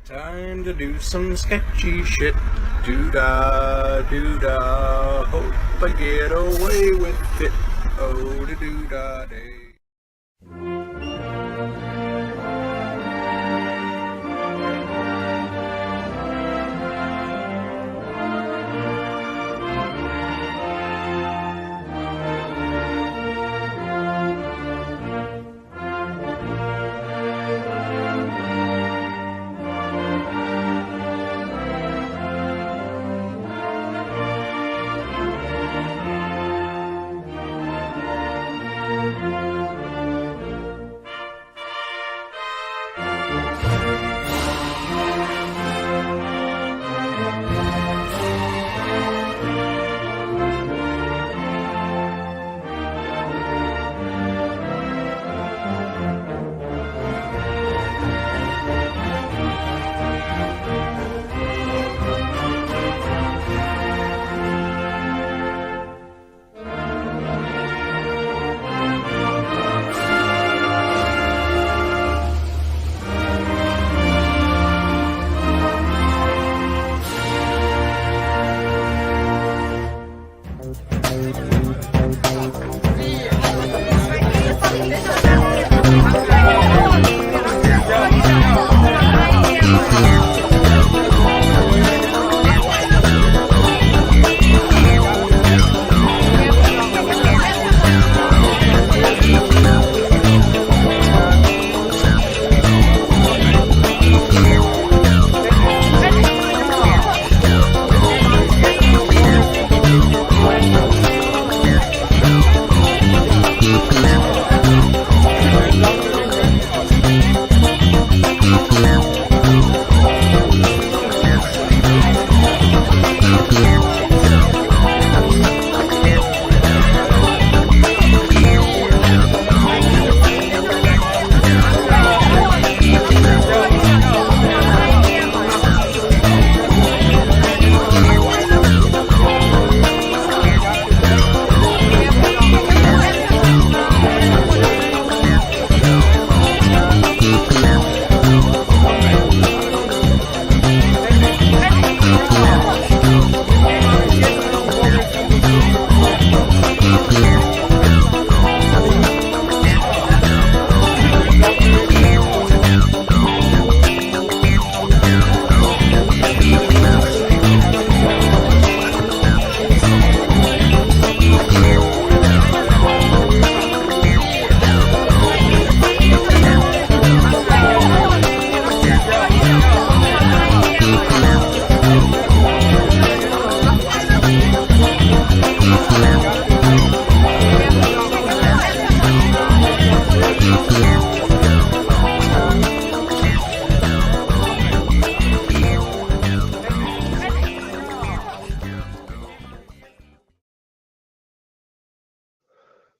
Time to do some sketchy shit. Doo-dah, doo-dah. Hope I get away with it. Oh, the doo-dah day.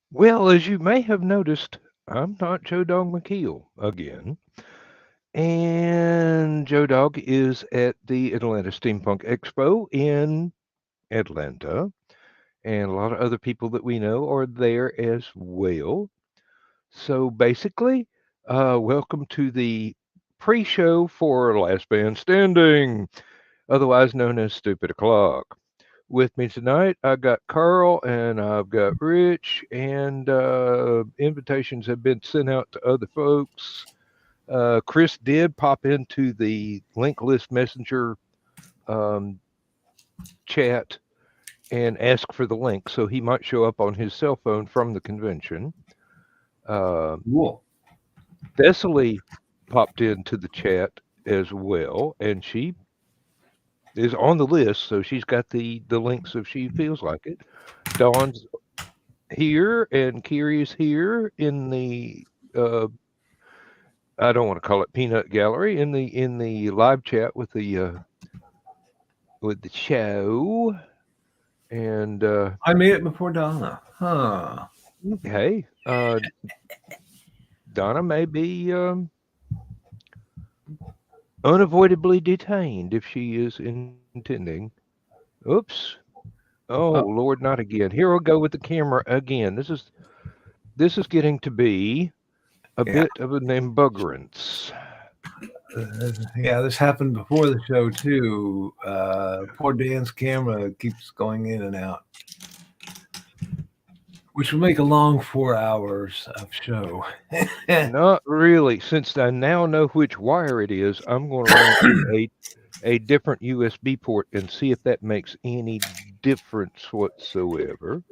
Well, as you may have noticed, I'm not Joe Dog McKeel again. And Joe Dog is at the Atlanta Steampunk Expo in Atlanta. And a lot of other people that we know are there as well. So basically, welcome to the pre show for Last Band Standing, otherwise known as Stupid O'Clock. With me tonight, I got Carl and I've got Rich, and invitations have been sent out to other folks. Chris did pop into the link list messenger um, chat and ask for the link, so he might show up on his cell phone from the convention. Cool. Thessaly popped into the chat as well, and she is on the list, so she's got the links if she feels like it. Dawn's here, and Kiri's here in the I don't want to call it peanut gallery, in the live chat with the show. And I made it before Donna. Huh. hey, Donna may be unavoidably detained if she is intending. Oops. Oh, Lord, not again. Here we'll go with the camera again. This is getting to be a bit of an embuggerance. Yeah, this happened before the show too. Poor Dan's camera keeps going in and out, which will make a long 4 hours of show. Not really. Since I now know which wire it is, I'm going to run it through a different USB port and see if that makes any difference whatsoever.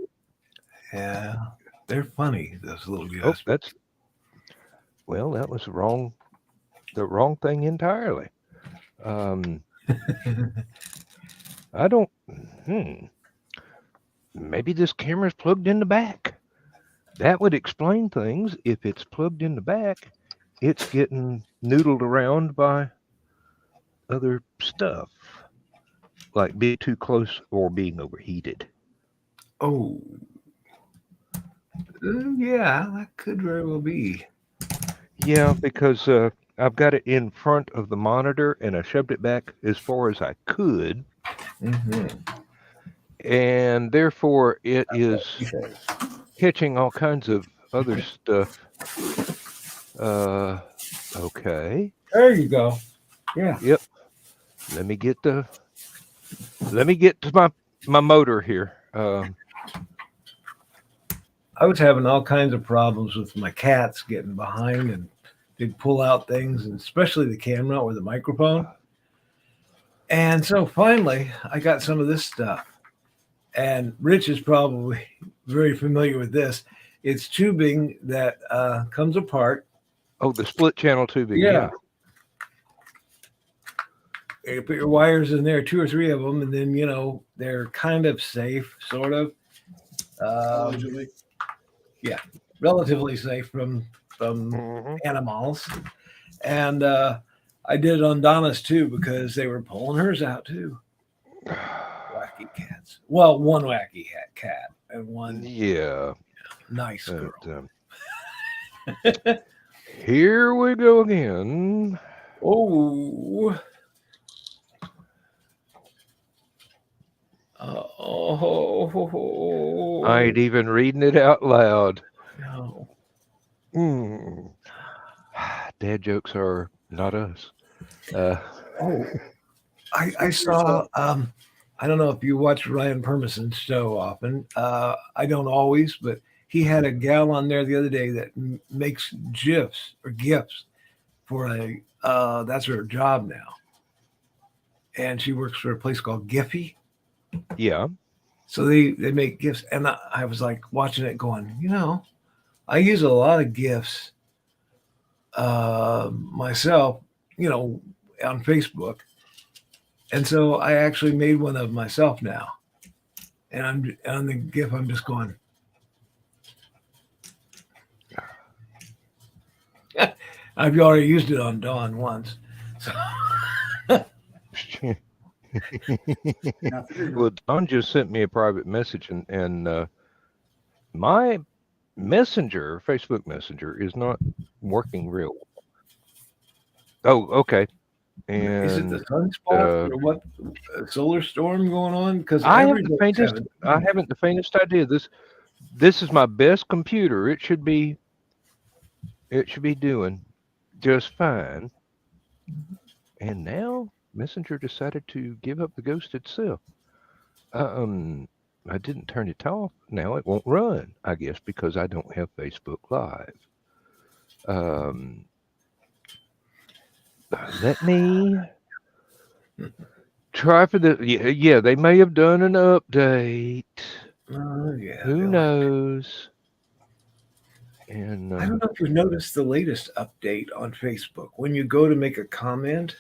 Yeah, they're funny, those little Oh, USB. that was the wrong thing entirely. I don't. Maybe this camera's plugged in the back. That would explain things. If it's plugged in the back, it's getting noodled around by other stuff, like being too close or being overheated. Oh, yeah, that could very well be. Yeah, because I've got it in front of the monitor and I shoved it back as far as I could, and therefore it is catching all kinds of other stuff. Okay. There you go. Yeah. Yep. Let me get to my motor here. I was having all kinds of problems with my cats getting behind, and they'd pull out things, and especially the camera or the microphone. And so finally, I got some of this stuff. And Rich is probably very familiar with this. It's tubing that comes apart. Oh, the split channel tubing. Yeah. You put your wires in there, 2 or 3 of them, and then, they're kind of safe, sort of. Yeah, relatively safe from animals. And I did it on Donna's too, because they were pulling hers out too. Wacky cats. Well, one wacky cat and one nice girl. Here we go again. Oh. I ain't even reading it out loud. No. Dad jokes are not us. I saw. I don't know if you watch Ryan Permison's show often. I don't always, but he had a gal on there the other day that makes gifs for a. That's her job now, and she works for a place called Giphy. Yeah. So they make gifts, and I was like watching it, going, I use a lot of gifts myself, on Facebook. And so I actually made one of myself now. And I'm on the GIF, I'm just going. I've already used it on Dawn once. So. Well, Don just sent me a private message, and my Messenger, Facebook Messenger, is not working real well. Oh, okay. And is it the sunspot or what? A solar storm going on? Because I haven't the faintest idea. This is my best computer. It should be doing just fine. And now Messenger decided to give up the ghost itself. I didn't turn it off. Now it won't run, I guess, because I don't have Facebook Live. Let me try for the. Yeah, they may have done an update. Who knows? And I don't know if you've noticed the latest update on Facebook. When you go to make a comment,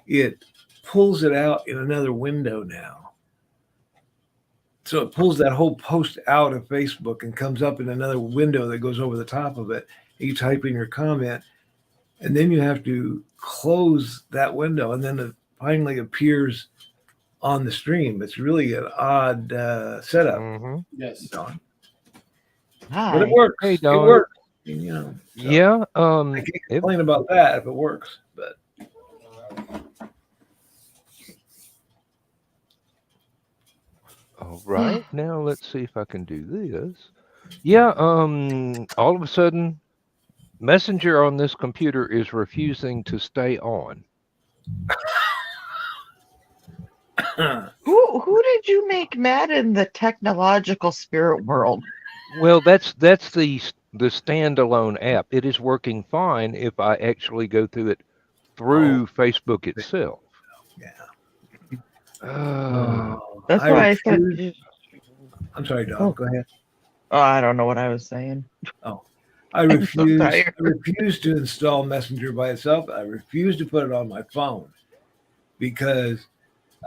it pulls it out in another window now. So it pulls that whole post out of Facebook and comes up in another window that goes over the top of it. You type in your comment, and then you have to close that window, and then it finally appears on the stream. It's really an odd setup. Mm-hmm. Yes. Don. Hi. But it works. Hey, it Don. works. Yeah. I can't complain about that if it works, but. All right. Now let's see if I can do this. Yeah. All of a sudden, Messenger on this computer is refusing to stay on. Who did you make mad in the technological spirit world? Well, that's the standalone app. It is working fine if I actually go through it through Facebook itself. Yeah. That's I why I said. refuse- I'm sorry, Dog. Go ahead. Oh, I don't know what I was saying. Oh, I so refuse. tired. I refuse to install Messenger by itself. I refuse to put it on my phone because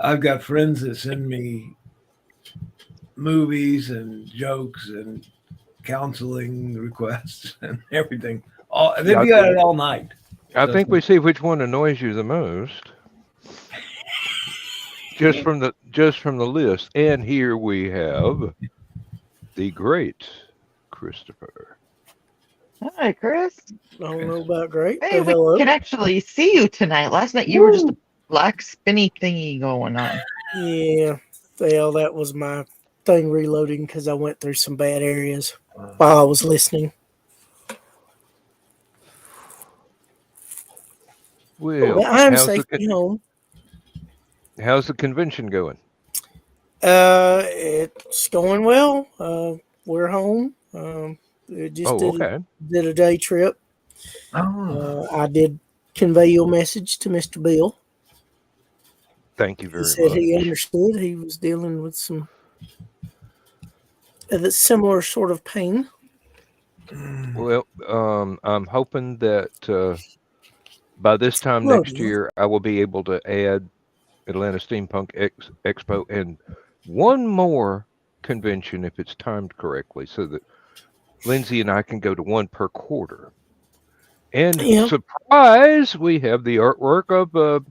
I've got friends that send me movies and jokes and counseling requests and everything. They've Yeah, got it all night. I think we see which one annoys you the most. Just from the list. And here we have the great Christopher. Hi, Chris. I don't know about great. Hey, but we hello. can actually see you tonight. Last night you were just a black spinny thingy going on. Yeah, well, that was my thing reloading because I went through some bad areas while I was listening. Well, But I'm how's safely home. how's the convention going? It's going well. We're home. Just did a day trip. I did convey your message to Mr. Bill. Thank you very He much. said he understood. He was dealing with some similar sort of pain. Well, I'm hoping that by this time next year, I will be able to add Atlanta Steampunk Expo and one more convention if it's timed correctly, so that Lindsay and I can go to one per quarter. And surprise, we have the artwork of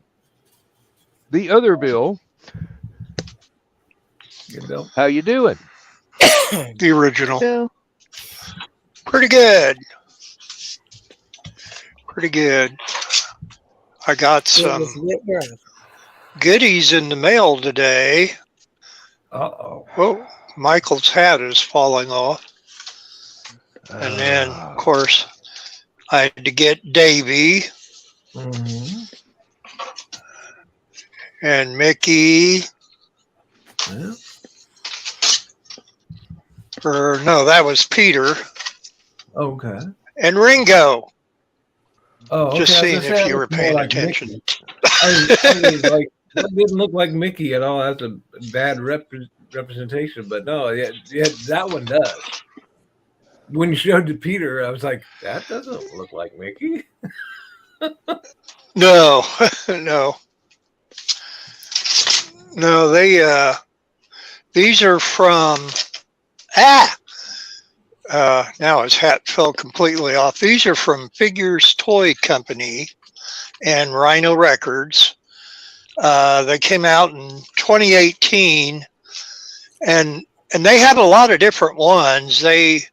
the other Bill. Good, Bill. How you doing? The original. Bill. Pretty good. Pretty good. I got some goodies in the mail today. Uh-oh. Oh, Michael's hat is falling off. And then, of course, I had to get Davy and Mickey. Yeah. Or no, that was Peter. Okay. And Ringo. Oh, okay. Just seeing if you were paying attention. I mean, like, that didn't look like Mickey at all. That's a bad representation, but no, yeah, that one does. When you showed to Peter, I was like, that doesn't look like Mickey. No, no. These are from now his hat fell completely off. These are from Figures Toy Company and Rhino Records. They came out in 2018, and they have a lot of different ones. They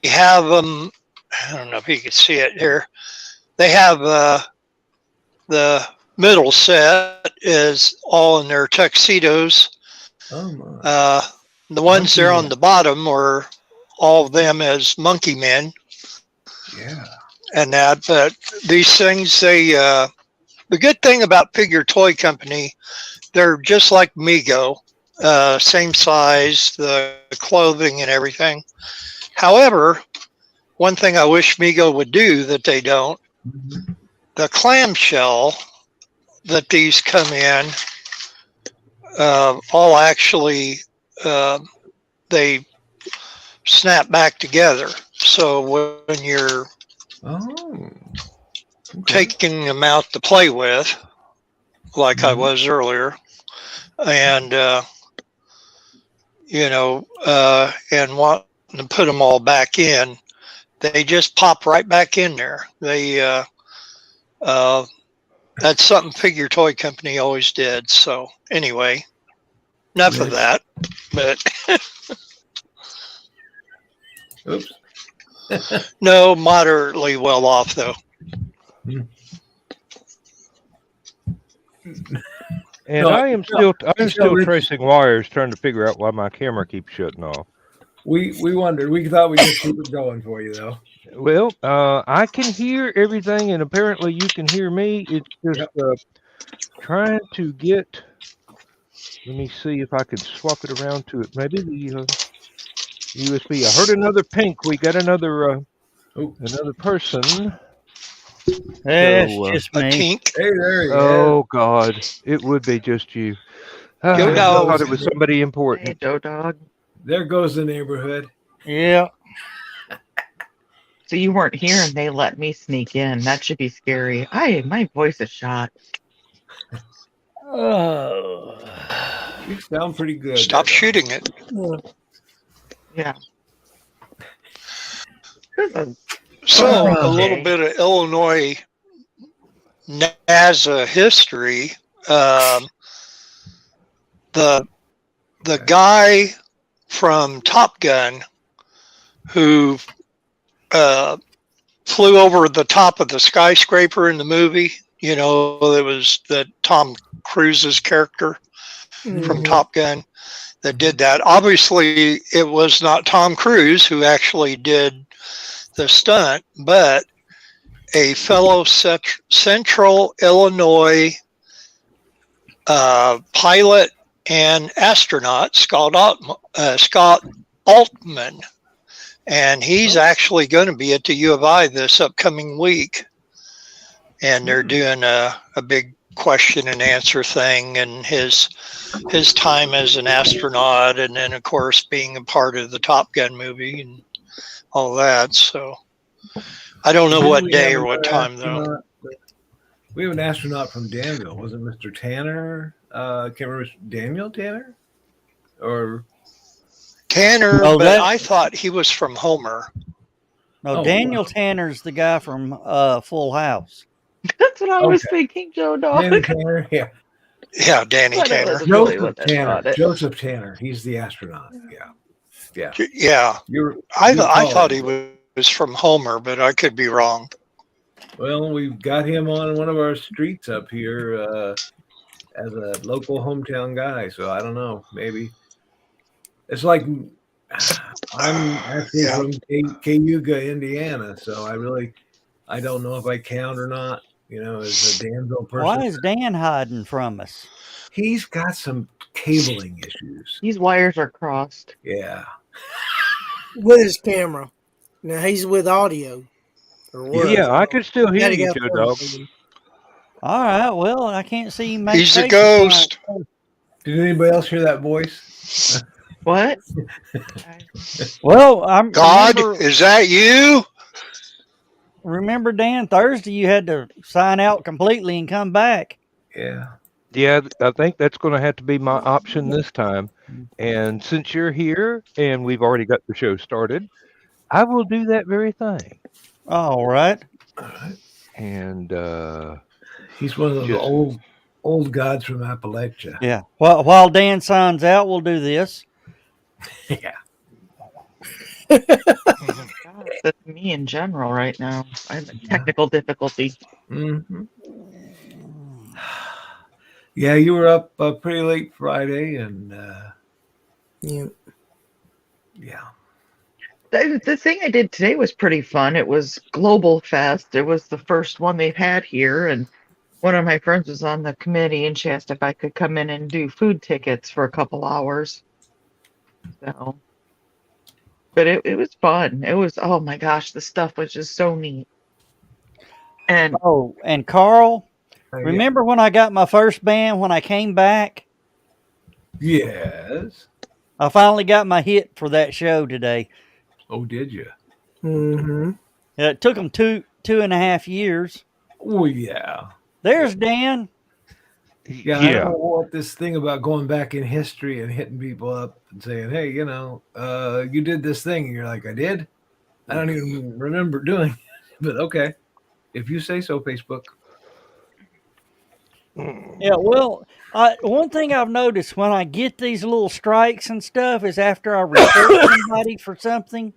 have them. I don't know if you can see it here. They have the middle set is all in their tuxedos. Oh my. The ones there on the bottom are all of them as monkey men. Yeah. And that, but these things, the good thing about Figure Toy Company, they're just like Mego, same size, the clothing and everything. However, one thing I wish Mego would do that they don't, the clamshell that these come in, all actually, they snap back together. So when you're taking them out to play with, like I was earlier, and and want to put them all back in, they just pop right back in there. They that's something Figure Toy Company always did. So anyway, enough of that. But oops. No, moderately well off though. And I'm still tracing wires, trying to figure out why my camera keeps shutting off. We wondered. We thought we'd just keep it going for you, though. Well, I can hear everything, and apparently you can hear me. It's just trying to get. Let me see if I can swap it around to it. Maybe the USB. I heard another pink. We got another person. It's So, just A me. kink. Hey, there he is. oh God, it would be just you. Yo, I dog. thought it was somebody Hey, important. Joe Dog. There goes the neighborhood. Yeah. So you weren't here and they let me sneak in. That should be scary. My voice is shot. Oh. You sound pretty good. Stop there, shooting it. Yeah. So a Okay. little bit of Illinois NASA history. The guy from Top Gun who flew over the top of the skyscraper in the movie. You know, it was the Tom Cruise's character from Top Gun that did that. Obviously, it was not Tom Cruise who actually did the stunt, but a fellow Central Illinois pilot and astronaut, Scott Altman. And he's actually going to be at the U of I this upcoming week. And they're doing a big question and answer thing, and his time as an astronaut, and then of course being a part of the Top Gun movie and all that. So I don't know what day or what time though. We have an astronaut from Danville. Was it Mr. Tanner? Can't remember. Daniel Tanner? Or Tanner, Oh, but that- I thought he was from Homer. No, Oh, Daniel wow. Tanner's the guy from Full House. That's what I was Okay. thinking, Joe Dog. Danny Tanner? Yeah. Yeah, Danny But it Tanner. wasn't really Joseph what I Tanner. thought it. Joseph Tanner. He's the astronaut. Yeah. Yeah. Yeah, I thought he was from Homer, but I could be wrong. Well, we've got him on one of our streets up here as a local hometown guy. So I don't know. Maybe it's like I'm actually Yeah. from Cayuga, Indiana. So I don't know if I count or not. You know, as a Danville person. Why is Dan hiding from us? He's got some cabling issues. These wires are crossed. Yeah. With his camera. Now he's with audio. Or was. Yeah, I can still hear Gotta you, go Joe for Dog. him. All right. Well, I can't see him make He's a faces ghost. Did anybody else hear that voice? What? Well, I'm God, is that you? remember, Dan, Thursday you had to sign out completely and come back. Yeah. Yeah, I think that's going to have to be my option this time. And since you're here and we've already got the show started, I will do that very thing. All right. All right. And He's one of those Just- old gods from Appalachia. Yeah. Well, while Dan signs out, we'll do this. Yeah. God, that's me in general right now. I have a technical difficulty. Mm-hmm. Yeah, you were up pretty late Friday, and Yeah. yeah. The thing I did today was pretty fun. It was Global Fest. It was the first one they've had here, and one of my friends was on the committee, and she asked if I could come in and do food tickets for a couple hours. So, but it was fun. It was, oh my gosh, the stuff was just so neat. And Oh, and Carl, Yeah. remember when I got my first band when I came back? Yes. I finally got my hit for that show today. Oh, did you? Mm-hmm. It took them two and a half years. Oh, yeah. There's Dan. Yeah, I don't want this thing about going back in history and hitting people up and saying, hey, you know, you did this thing. And you're like, I did? I don't even remember doing it. But okay. If you say so, Facebook. Yeah, well, one thing I've noticed when I get these little strikes and stuff is after I report somebody for something.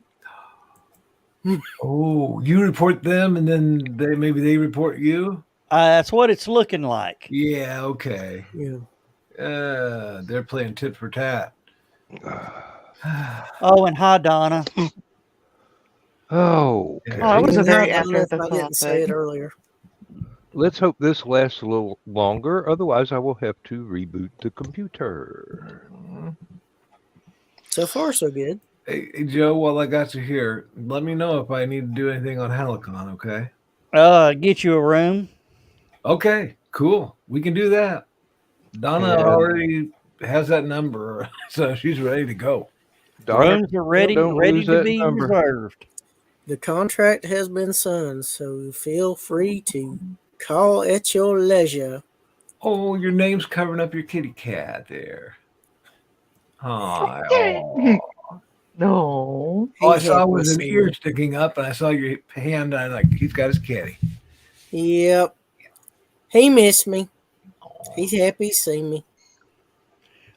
Oh, you report them and then maybe they report you? That's what it's looking like. Yeah, okay. Yeah. They're playing tit for tat. Oh, and hi, Donna. Oh, Oh, I was a Yeah, very I don't know after if the I didn't say it topic. earlier. let's hope this lasts a little longer. Otherwise, I will have to reboot the computer. So far, so good. Hey, Joe, while I got you here, let me know if I need to do anything on HallowCon, okay? Get you a room. Okay, cool. We can do that. Donna And already has that number, so she's ready to go. Donna, Rooms are ready don't lose to that be number. reserved. The contract has been signed, so feel free to call at your leisure. Oh, your name's covering up your kitty cat there. Hi. No. Oh, I He saw had with an me ear see. sticking up, and I saw your hand. And I'm like, he's got his kitty. Yep. He missed me. He's happy to see me.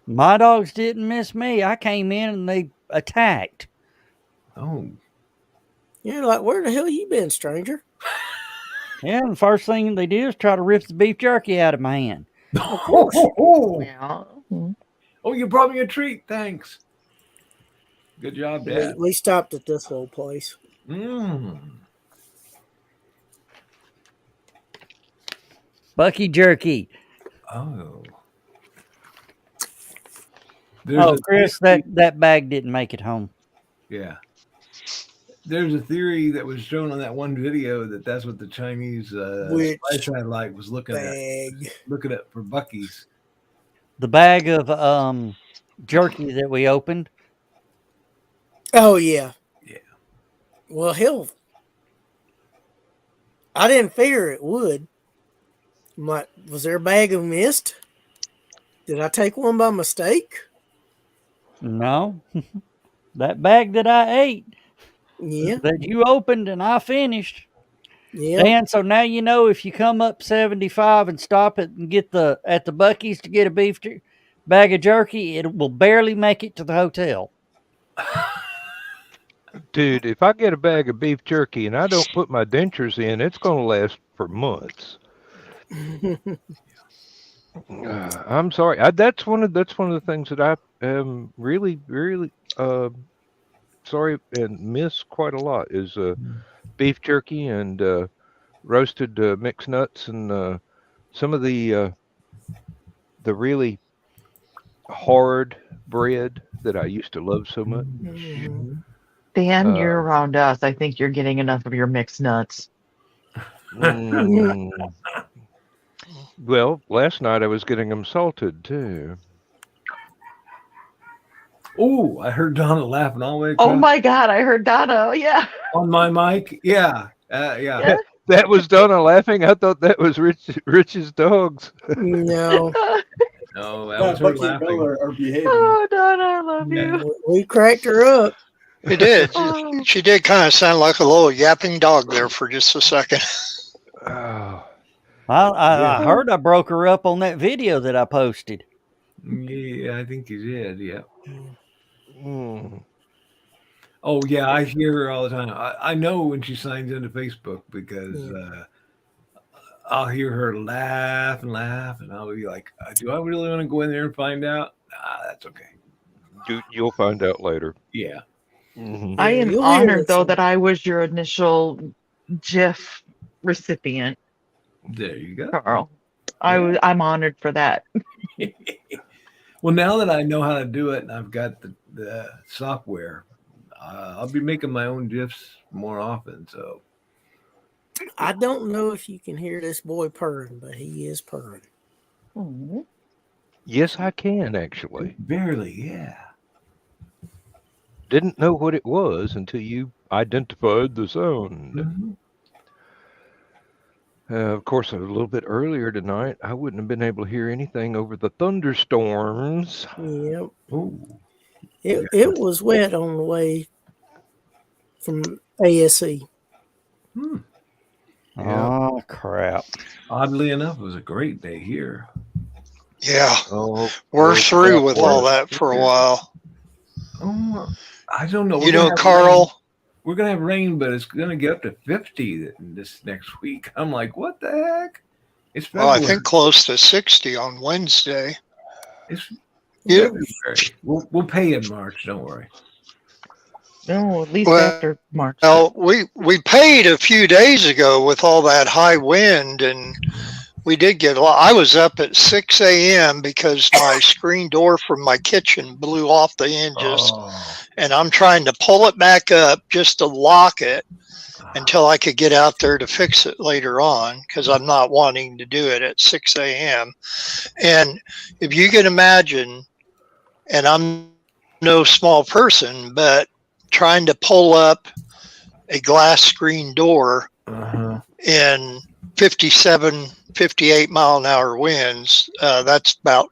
My dogs didn't miss me. I came in and they attacked. Oh, You're like, where the hell you been, stranger? Yeah, and the first thing they do is try to rip the beef jerky out of my hand. Of course. Yeah. Oh, you brought me a treat. Thanks. Good job, Dad. We stopped at this little place. Bucky jerky. Oh. Chris, that bag didn't make it home. Yeah. There's a theory that was shown on that one video that's what the Chinese spy satellite was looking at for Bucky's. The bag of jerky that we opened. Oh, yeah. Yeah. Well, hell, I didn't figure it would. I'm like, was there a bag of mist? Did I take one by mistake? No. That bag that I ate. Yeah. That you opened and I finished. Yeah. Dan, so now you know if you come up 75 and stop it and get at the Bucky's to get a bag of jerky, it will barely make it to the hotel. Dude, if I get a bag of beef jerky and I don't put my dentures in, it's going to last for months. I'm sorry. That's one of the things that I am really, really sorry and miss quite a lot is beef jerky and roasted mixed nuts and some of the really hard bread that I used to love so much. Dan, you're around us. I think you're getting enough of your mixed nuts. Well, last night I was getting them salted too. Oh, I heard Donna laughing all the way across. Oh my God, I heard Donna. Yeah. On my mic. Yeah. Yeah. That was Donna laughing. I thought that was Rich's dogs. No. No, that was her laughing. Are behaving. Oh, Donna, I love you. We cracked her up. It did. She did kind of sound like a little yapping dog there for just a second. Oh. I heard I broke her up on that video that I posted. Yeah, I think you did. Yeah. Mm. Oh, yeah, I hear her all the time. I know when she signs into Facebook because I'll hear her laugh and laugh, and I'll be like, do I really want to go in there and find out? Nah, that's okay. You'll find out later. Yeah. Mm-hmm. I am honored, though, that I was your initial GIF recipient. There you go. Carl. I'm honored for that. Well, now that I know how to do it and I've got the software, I'll be making my own GIFs more often. So I don't know if you can hear this boy purring, but he is purring. Mm-hmm. Yes, I can actually. Barely, yeah. Didn't know what it was until you identified the sound. Mm-hmm. Of course, a little bit earlier tonight, I wouldn't have been able to hear anything over the thunderstorms. Yep. Ooh. It was wet on the way from ASE. Hmm. Yeah. Oh, crap. Oddly enough, it was a great day here. Yeah. Oh, We're through with all that for a while. Oh, I don't know. You know, Carl, we're going to have rain, but it's going to get up to 50 this next week. I'm like, what the heck? It's well, February. I think close to 60 on Wednesday. Yeah. We'll pay in March. Don't worry. No, at least Well, after March. Well, we paid a few days ago with all that high wind, and we did get a lot. I was up at 6 a.m. because my screen door from my kitchen blew off the hinges, and I'm trying to pull it back up just to lock it until I could get out there to fix it later on, because I'm not wanting to do it at 6 a.m. And if you can imagine, and I'm no small person, but trying to pull up a glass screen door in 57, 58 mile an hour winds, that's about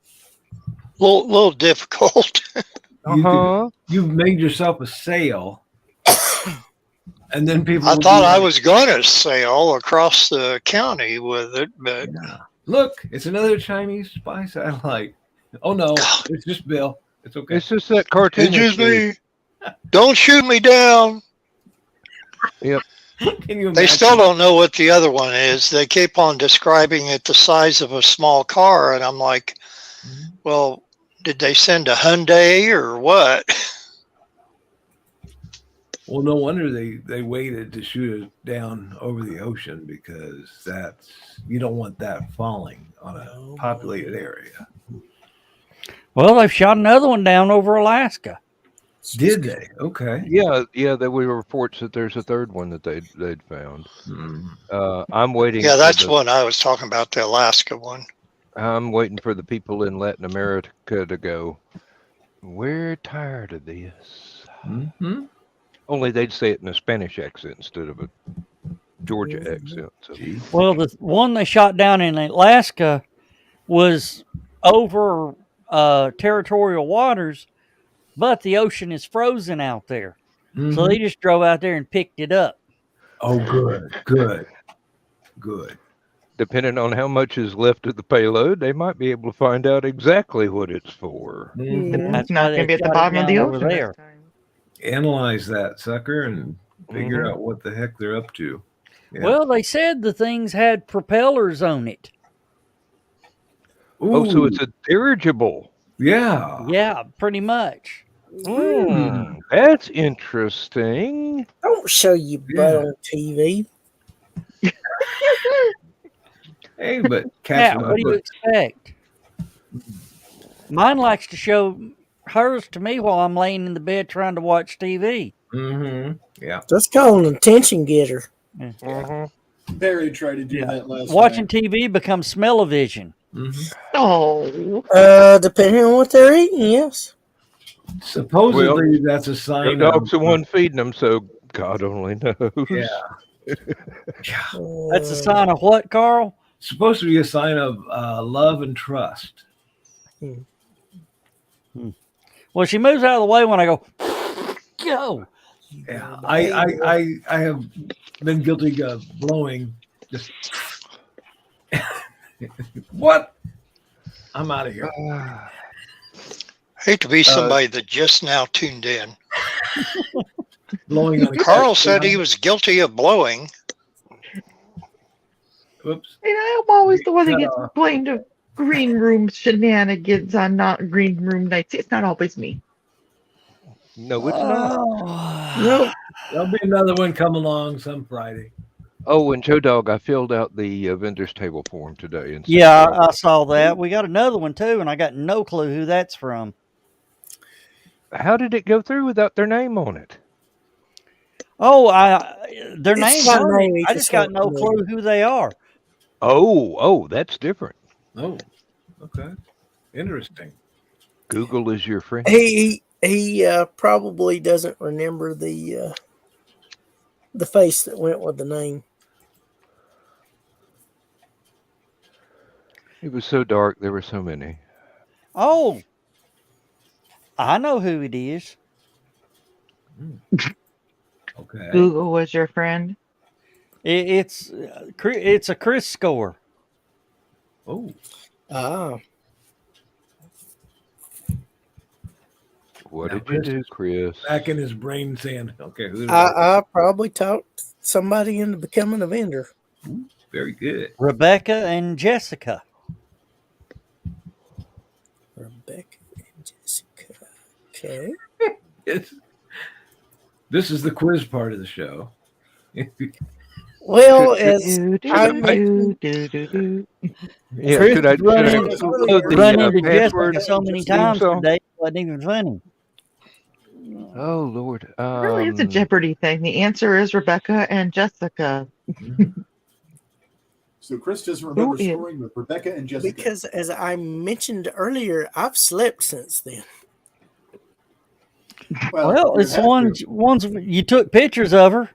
a little difficult. You've made yourself a sail, and then people. I thought I was going to sail across the county with it, but look, it's another Chinese spy satellite. Oh no, it's just Bill. It's okay. It's just that cartoon. It's just me. Don't shoot me down. Yep. They still don't know what the other one is. They keep on describing it the size of a small car, and I'm like, well, did they send a Hyundai or what? Well, no wonder they waited to shoot it down over the ocean, because you don't want that falling on a populated area. Well, they've shot another one down over Alaska. Did they? Okay. Yeah. There were reports that there's a third one that they'd found. I'm waiting. Yeah, that's one I was talking about, the Alaska one. I'm waiting for the people in Latin America to go, we're tired of this. Only they'd say it in a Spanish accent instead of a Georgia accent. So. Well, the one they shot down in Alaska was over territorial waters, but the ocean is frozen out there. So they just drove out there and picked it up. Oh, good. Depending on how much is left of the payload, they might be able to find out exactly what it's for. It's not going to be at the bottom of the ocean this time. Analyze that sucker and figure out what the heck they're up to. Yeah. Well, they said the things had propellers on it. Oh, so it's a dirigible. Yeah, pretty much. That's interesting. Don't show your butt on TV. Hey, but Cat, what do you expect? Mine likes to show hers to me while I'm laying in the bed trying to watch TV. Yeah. That's called an attention getter. Barry tried to do that last Watching night. TV becomes smell-o-vision. Oh. Depending on what they're eating, yes. Supposedly that's a sign. The dog's the one feeding them, so God only knows. Yeah. That's a sign of what, Carl? Supposed to be a sign of love and trust. Well, she moves out of the way when I go, go. Yeah, I have been guilty of blowing. Just what? I'm out of here. Hate to be somebody that just now tuned in. Blowing on Carl said he was guilty of blowing. Whoops. And I'm always the one that gets blamed of green room shenanigans on not green room nights. It's not always me. No, it's not. Nope. There'll be another one come along some Friday. Oh, and Joe Dog, I filled out the vendors table form today. And Yeah, I saw that. We got another one too, and I got no clue who that's from. How did it go through without their name on it? Oh, their name's not on it. named, I just got no clue who they are. Oh, that's different. Oh, okay. Interesting. Google is your friend. He probably doesn't remember the face that went with the name. It was so dark. There were so many. Oh, I know who it is. Okay. Google was your friend. It's a Chris score. Oh. Ah. What Now, did you do, Chris? Back in his brain saying, okay, who's I probably talked somebody into becoming a vendor. very good. Rebecca and Jessica. Rebecca and Okay. This is the quiz part of the show. Well, as I mentioned, yeah, Chris should I run include into the password Jessica so many theme times song? today, it wasn't even funny. Oh Lord, It really is a Jeopardy thing. The answer is Rebecca and Jessica. So Chris doesn't remember scoring with Rebecca and Jessica. Because as I mentioned earlier, I've slept since then. Well, it's ones you took pictures of her.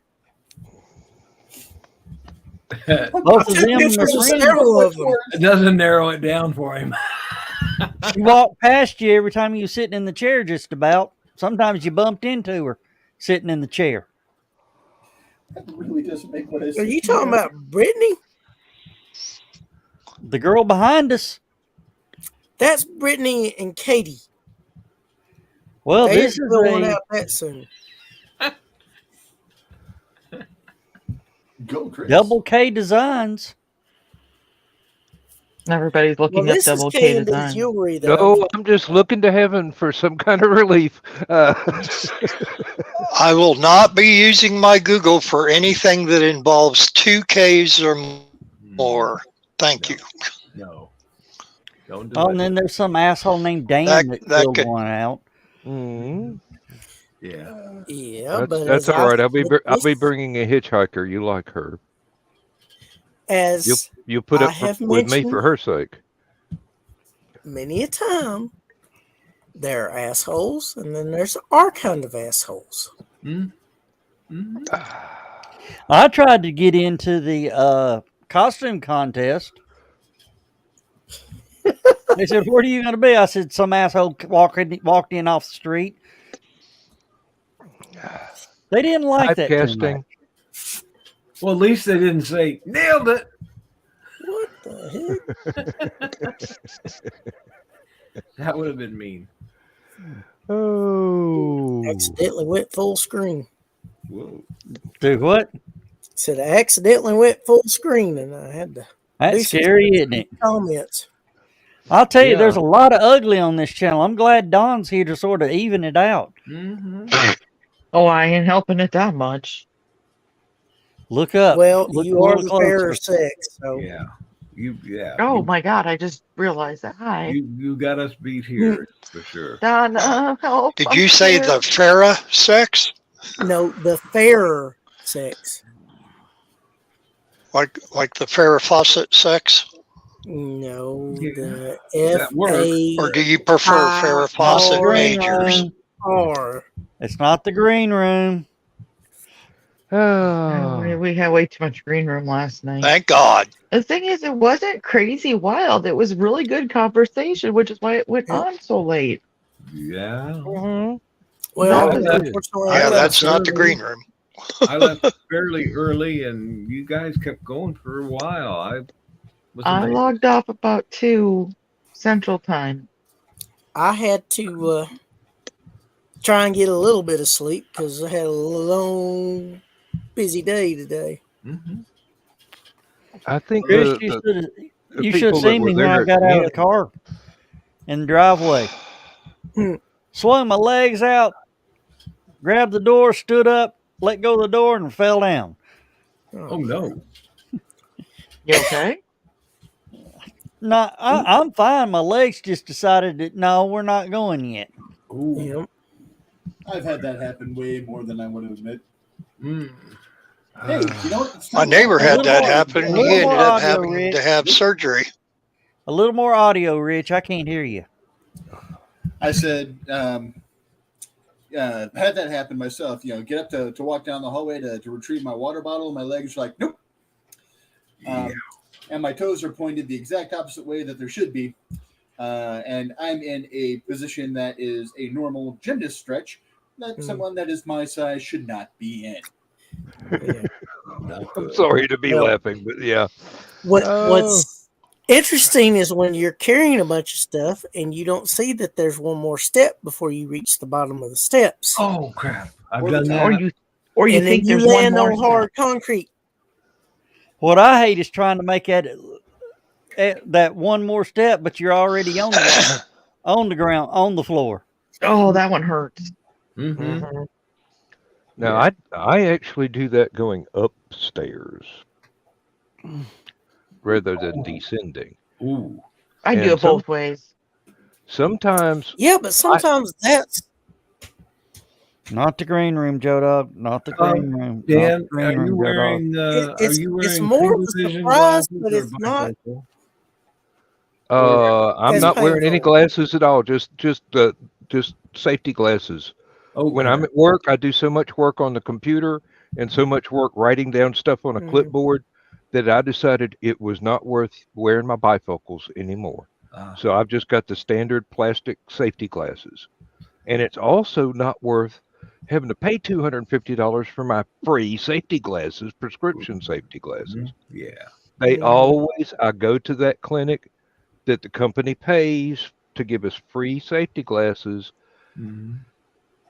Both of them and several of them. It doesn't narrow it down for him. She walked past you every time you were sitting in the chair, just about. Sometimes you bumped into her sitting in the chair. That really doesn't make what I Are you talking about Brittany? The girl behind us. That's Brittany and Katie. Well, they this is going out that soon. Go, Chris. Double K Designs. Everybody's looking at Double K Designs. Jewelry, no, I'm just looking to heaven for some kind of relief. I will not be using my Google for anything that involves 2Ks or more. Thank you. No. Don't do Oh, it. and then there's some asshole named Dan that filled one out. Mm-hmm. Yeah. Yeah, that's all right. I'll be bringing a hitchhiker. You like her? As you put up with me for her sake. Many a time, there are assholes, and then there's our kind of assholes. Mm-hmm. I tried to get into the costume contest. They said, "What are you going to be?" I said, "Some asshole walked in off the street." They didn't like that too much. Well, at least they didn't say nailed it. What the heck? That would have been mean. Oh! Accidentally went full screen. Whoa! Do what? Said I accidentally went full screen, and I had to. That's scary, isn't it? Comments. I'll tell you, there's a lot of ugly on this channel. I'm glad Don's here to sort of even it out. Mm-hmm. Oh, I ain't helping it that much. Look up. Well, look you are the fairer sex, so yeah. Oh my God! I just realized that. Hi. You got us beat here for sure. Donna, help! Did you say the fairer sex? No, the fairer sex. Like the Farrah Fawcett sex? No, the F-A. Or do you prefer Farrah Fawcett majors? It's not the green room. Oh, we had way too much green room last night. Thank God. The thing is, it wasn't crazy wild. It was really good conversation, which is why it went on so late. Yeah. Mm-hmm. Well, that's not the green room. I left fairly early, and you guys kept going for a while. I logged off about 2 Central Time. I had to try and get a little bit of sleep because I had a long, busy day today. Mm-hmm. I think Chris, you should have seen me when I got out of the car in the driveway. Swung my legs out, grabbed the door, stood up, let go of the door, and fell down. Oh no! You okay? No, I'm fine. My legs just decided that no, we're not going yet. Yep. I've had that happen way more than I want to admit. Hey, you know what? My neighbor had that happen, and he ended up having to have surgery. A little more audio, Rich. I can't hear you. I said, had that happen myself. You know, get up to walk down the hallway to retrieve my water bottle, and my legs are like, nope. And my toes are pointed the exact opposite way that there should be. And I'm in a position that is a normal gymnast stretch that someone that is my size should not be in. Yeah. I'm sorry to be laughing, but yeah. What's interesting is when you're carrying a bunch of stuff and you don't see that there's one more step before you reach the bottom of the steps. Oh crap! I've done that. Or you think you there's land one on more hard concrete. What I hate is trying to make that one more step, but you're already on the ground, on the floor. Oh, that one hurts. Mm-hmm. Now, Yeah. I actually do that going upstairs rather than descending. Ooh. I do And it both ways. sometimes Yeah, but sometimes that's Not the green room, Joe Dog. Not the green room. Not the Dan, green room, Joe Dog. are you it's wearing more of single a vision surprise, glasses but or it's not bifocal? Or I'm as not wearing any painful. glasses at all. Just safety glasses. When okay. I'm at work, I do so much work on the computer and so much work writing down stuff on a Mhm. clipboard that I decided it was not worth wearing my bifocals anymore. Ah. So I've just got the standard plastic safety glasses. And it's also not worth having to pay $250 for my free safety glasses, prescription safety glasses. Yeah. Mhm. I go to that clinic that the company pays to give us free safety glasses, Mm-hmm.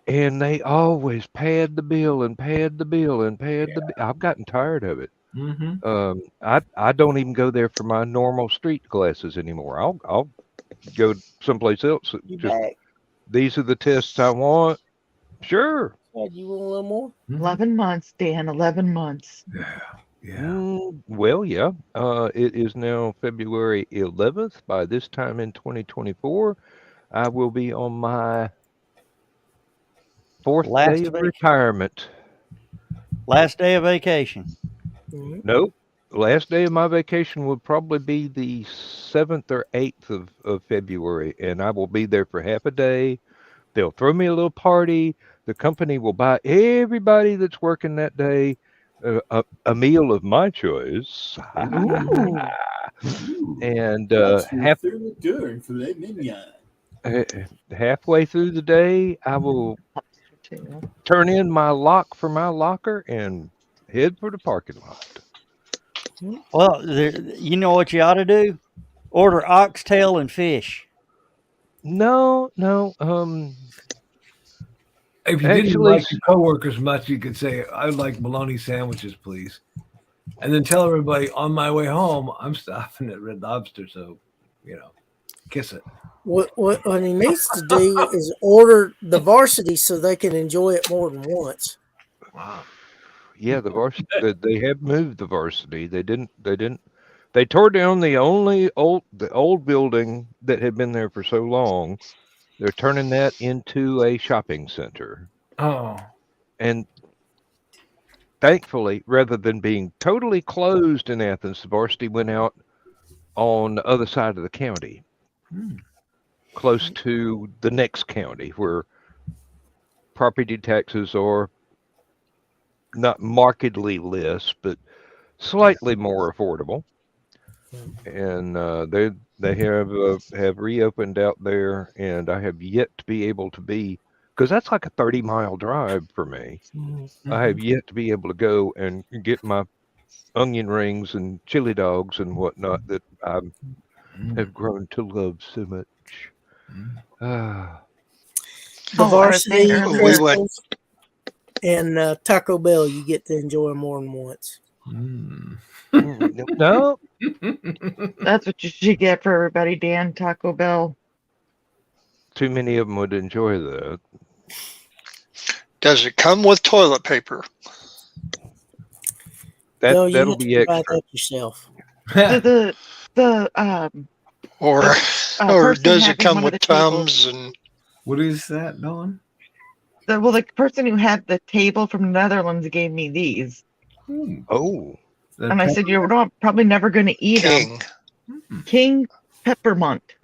and they always pad the bill and pad the bill and pad the Yeah. bill. I've gotten tired of it. Mm-hmm. I don't even go there for my normal street glasses anymore. I'll go someplace else. You Just back? these are the tests I want. Sure. Said you want a little more? 11 months, Dan. 11 months. Yeah. Yeah. Well, yeah. It is now February 11th. By this time in 2024, I will be on my fourth day Last of vacation. retirement. Last day of vacation. Mhm. Nope. Last day of my vacation would probably be the 7th or 8th of February, and I will be there for half a day. They'll throw me a little party. The company will buy everybody that's working that day a meal of my choice. Ooh. Ooh. And What's your favorite doing for the mignon? uh, halfway through the day, I will Lobster tail. turn in my lock for my locker and head for the parking lot. Well, you know what you ought to do? Order oxtail and fish. No, no. If you didn't Actually, like your coworkers much, you could say, "I'd like bologna sandwiches, please," and then tell everybody on my way home I'm stopping at Red Lobster, so kiss it. What he needs to do is order the varsity so they can enjoy it more than once. Wow. yeah, the varsity. They have moved the varsity. They didn't. They didn't. They tore down the old building that had been there for so long. They're turning that into a shopping center. Oh. And thankfully, rather than being totally closed in Athens, the varsity went out on the other side of the county, Hmm. close to the next county where property taxes are not markedly less, but slightly more affordable. And they have reopened out there, and I have yet to be able to be because that's like a 30-mile drive for me. I have yet to be able to go and get my onion rings and chili dogs and whatnot that I have grown to love so much. Ah, The Oh, I was saying varsity, We earlier. went. Krystals, and Taco Bell, you get to enjoy more than once. no, That's what you should get for everybody, Dan. Taco Bell. too many of them would enjoy that. Does it come with toilet paper? No, you That'll have to be provide extra. that yourself. The Or or person does it having come one of with the tables. Tums and What is that, Dawn? The person who had the table from the Netherlands gave me these, Oh, and I said, "You're not probably never going to eat them." King? King peppermint.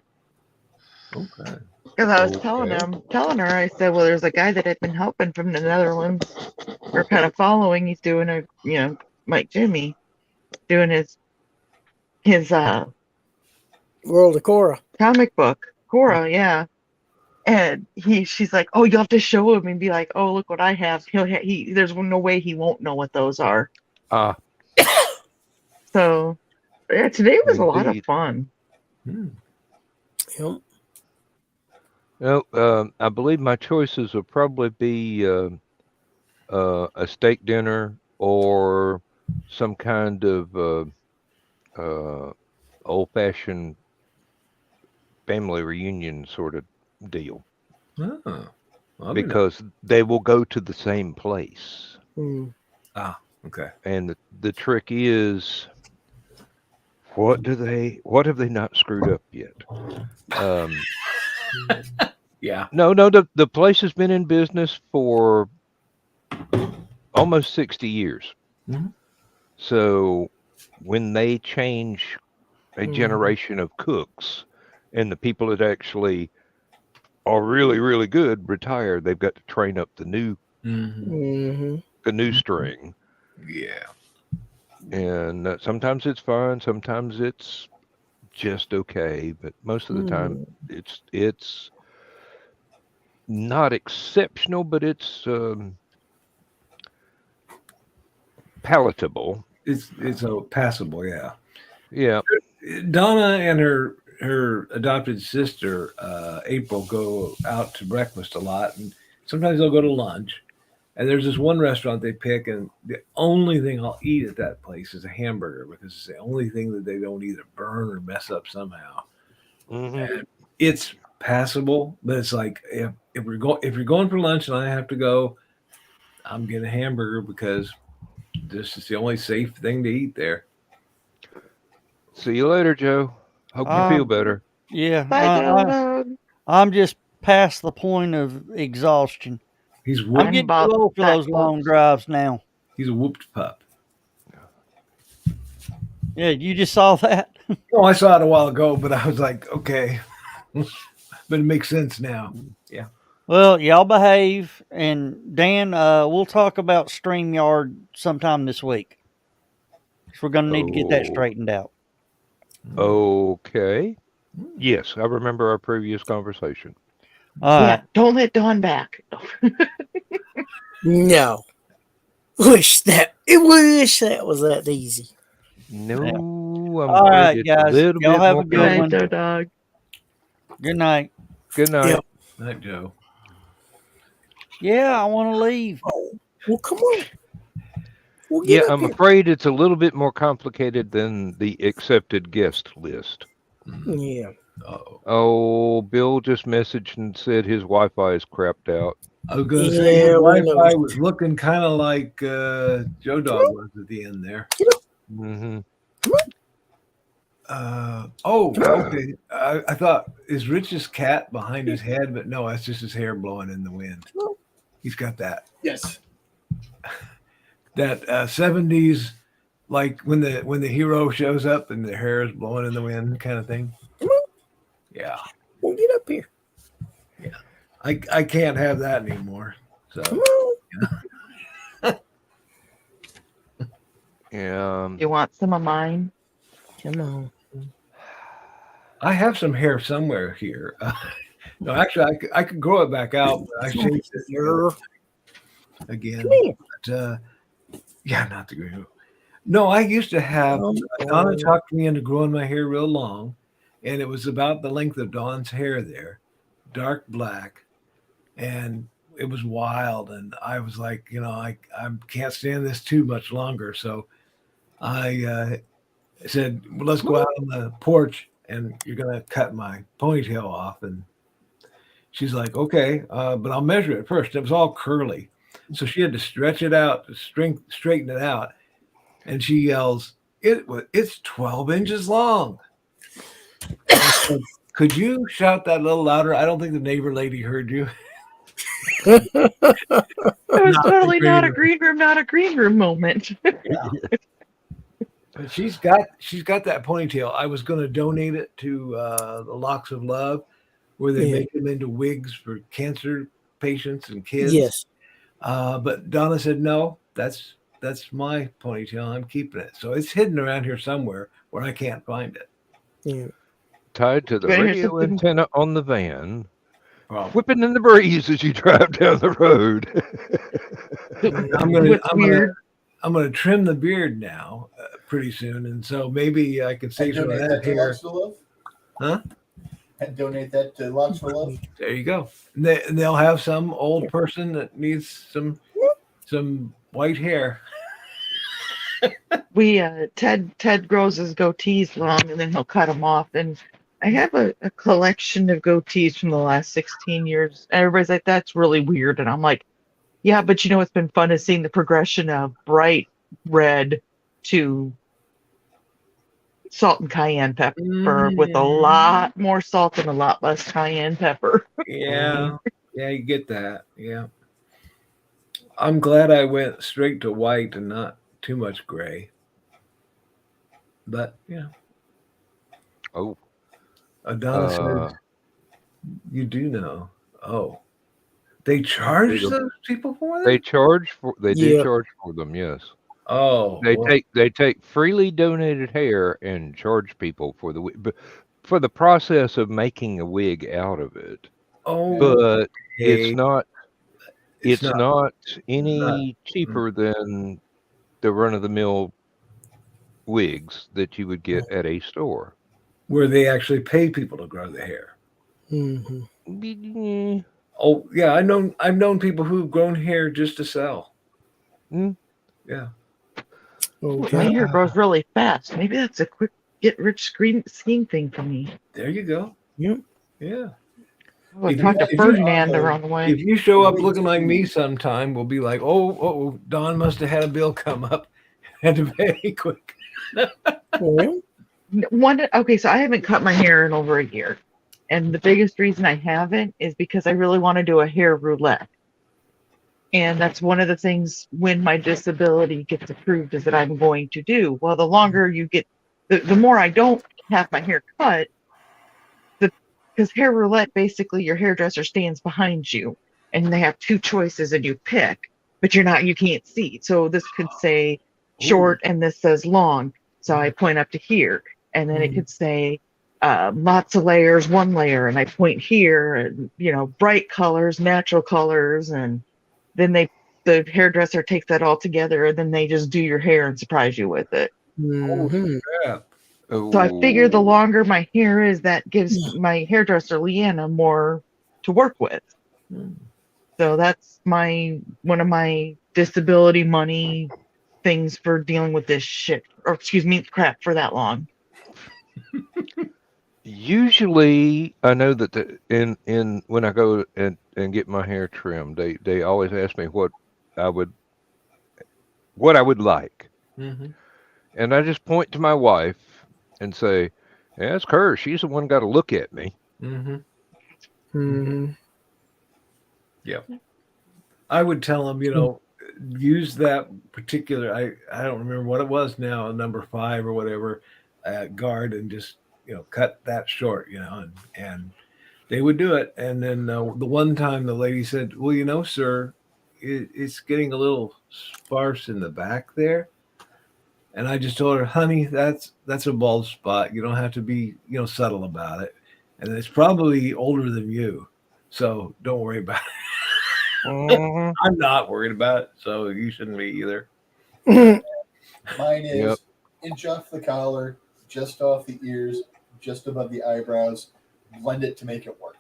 Okay. Because I was okay. telling her, I said, "Well, there's a guy that I've been helping from the Netherlands, or kind of following. He's doing Mike Jimmy, doing his World of Cora. comic book, Cora, yeah." And she's like, "Oh, you'll have to show him and be like, oh, look what I have. There's no way he won't know what those are." Ah, So, yeah, today was a lot of indeed. fun. Yep. No, I believe my choices will probably be a steak dinner or some kind of old-fashioned family reunion sort of deal. Oh, because they will go to the same place. Okay. And the trick is, what have they not screwed up yet? Yeah. No, the place has been in business for almost 60 years. Mhm. So when they change a generation of cooks and the people that actually are really, really good retire, they've got to train up the new string. Yeah. And sometimes it's fun, sometimes it's just okay, but most of the time it's not exceptional, but it's palatable. It's passable, yeah. Yeah. Donna and her adopted sister April go out to breakfast a lot, and sometimes they'll go to lunch. And there's this one restaurant they pick, and the only thing I'll eat at that place is a hamburger because it's the only thing that they don't either burn or mess up somehow. And it's passable, but it's like if you're going for lunch and I have to go, I'm getting a hamburger because this is the only safe thing to eat there. See you later, Joe. Hope you feel better. Yeah. Bye, Dog. I'm just past the point of exhaustion. I'm getting too old for those long drives now. He's a whooped pup. Yeah, you just saw that? Oh, I saw it a while ago, but I was like, okay. But it makes sense now. Yeah. Well, y'all behave. And Dan, we'll talk about StreamYard sometime this week. So we're going to need to get that straightened out. Okay. Yes, I remember our previous conversation. Yeah, don't let Dawn back. No. Wish that was that easy. No, Yeah. I'm all right, it's guys. A little Y'all bit have more a good one. Night, Dog. Good night. Good night. Yep. Night, Joe. Yeah, I want to leave. Oh, well, come on. We'll Yeah, get up I'm here. afraid it's a little bit more complicated than the accepted guest list. Yeah. Uh-oh. Oh, Bill just messaged and said his Wi-Fi is crapped out. I was going to say his Wi-Fi was looking kind of like Joe Dog was at the end there. Mm-hmm. Okay. I thought, is Rich's cat behind his head? But no, that's just his hair blowing in the wind. He's got that. Yes. That 70s, like when the hero shows up and the hair is blowing in the wind kind of thing. Yeah. We'll get up here. Yeah. I can't have that anymore. So. Come on. Yeah. You want some of mine? Come on. I have some hair somewhere here. No, actually, I could grow it back out, but I changed it again. But, yeah, not the green. No, I used to have Donna talked me into growing my hair real long, and it was about the length of Dawn's hair there, dark black, and it was wild. And I was like, I can't stand this too much longer. So I said, well, let's go out on the porch and you're going to cut my ponytail off. And she's like, okay, but I'll measure it first. It was all curly. So she had to stretch it out, to straighten it out. And she yells, it's 12 inches long. Said, could you shout that a little louder? I don't think the neighbor lady heard you. It was totally not a green room moment. Yeah. But she's got that ponytail. I was going to donate it to the Locks of Love, where they make them into wigs for cancer patients and kids. Yes. But Donna said, no, that's my ponytail. I'm keeping it. So it's hidden around here somewhere where I can't find it. Yeah. Tied to the radio antenna on the van. Probably. Whipping in the breeze as you drive down the road. I'm gonna trim the beard now pretty soon, and so maybe I can save some of that hair. Huh? And donate that to Locks for Love. There you go. And they'll have some old person that needs some white hair. We Ted grows his goatees long, and then he'll cut them off. And I have a collection of goatees from the last 16 years. And everybody's like, that's really weird. And I'm like, yeah, but you know what's been fun is seeing the progression of bright red to salt and cayenne pepper with a lot more salt and a lot less cayenne pepper. Yeah. Yeah, you get that. Yeah. I'm glad I went straight to white and not too much gray. But yeah. Oh. Adonna says, you do know. Oh. They charge those people for them? They do charge for them, yes. Oh. They take freely donated hair and charge people for the process of making a wig out of it. Oh. But hey. it's not any cheaper than the run-of-the-mill wigs that you would get at a store. Where they actually pay people to grow the hair. Mm-hmm. Oh yeah, I've known people who've grown hair just to sell. Yeah. Okay. My hair grows really fast. Maybe that's a quick get-rich scheme thing for me. There you go. Yep. Yeah. I'll talk to Ferdinand around the way. If you show up looking like me sometime, we'll be like, oh, Don must have had a bill come up. Had to pay quick. Okay, so I haven't cut my hair in over a year. And the biggest reason I haven't is because I really want to do a hair roulette. And that's one of the things when my disability gets approved is that I'm going to do. Well, the longer you get, the more I don't have my hair cut, because hair roulette, basically your hairdresser stands behind you and they have two choices and you pick, but you can't see. So this could say short and this says long. So I point up to here, and then it could say lots of layers, one layer, and I point here, and bright colors, natural colors, and then the hairdresser takes that all together, and then they just do your hair and surprise you with it. Oh, yeah. So I figure the longer my hair is, that gives my hairdresser Leanna more to work with. So that's one of my disability money things for dealing with this shit, or excuse me, crap for that long. Usually, I know that in when I go and get my hair trimmed, they always ask me what I would like, and I just point to my wife and say, "Ask her. She's the one got to look at me." Yeah. I would tell them, use that particular. I don't remember what it was now, number 5 or whatever, guard, and just cut that short, and they would do it. And then the one time the lady said, well, sir, it's getting a little sparse in the back there. And I just told her, honey, that's a bald spot. You don't have to be, subtle about it. And it's probably older than you. So don't worry about it. I'm not worried about it. So you shouldn't be either. Mine is inch off the collar, just off the ears, just above the eyebrows, blend it to make it work.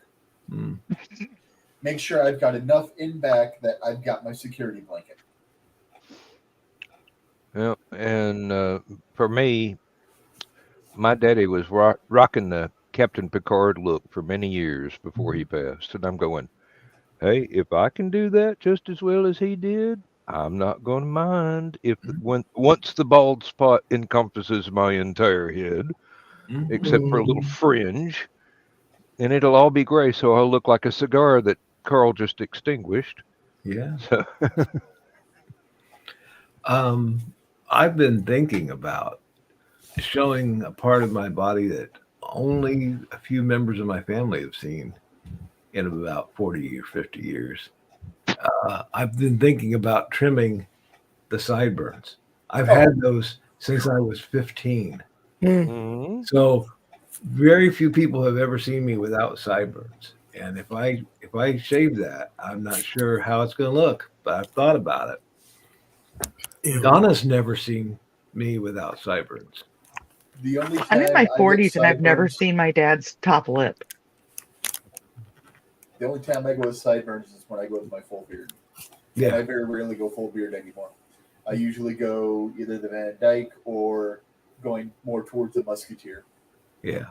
Make sure I've got enough in back that I've got my security blanket. Yeah, and for me, my daddy was rocking the Captain Picard look for many years before he passed, and I'm going, hey, if I can do that just as well as he did, I'm not going to mind if once the bald spot encompasses my entire head, except for a little fringe, and it'll all be gray, so I'll look like a cigar that Carl just extinguished. Yeah. So I've been thinking about showing a part of my body that only a few members of my family have seen in about 40 or 50 years. I've been thinking about trimming the sideburns. I've had those since I was 15. So very few people have ever seen me without sideburns. And if I shave that, I'm not sure how it's going to look, but I've thought about it. Donna's never seen me without sideburns. I'm in my 40s and I've never seen my dad's top lip. The only time I go with sideburns is when I go with my full beard. Yeah. And I very rarely go full beard anymore. I usually go either the Van Dyke or going more towards the Musketeer. Yeah.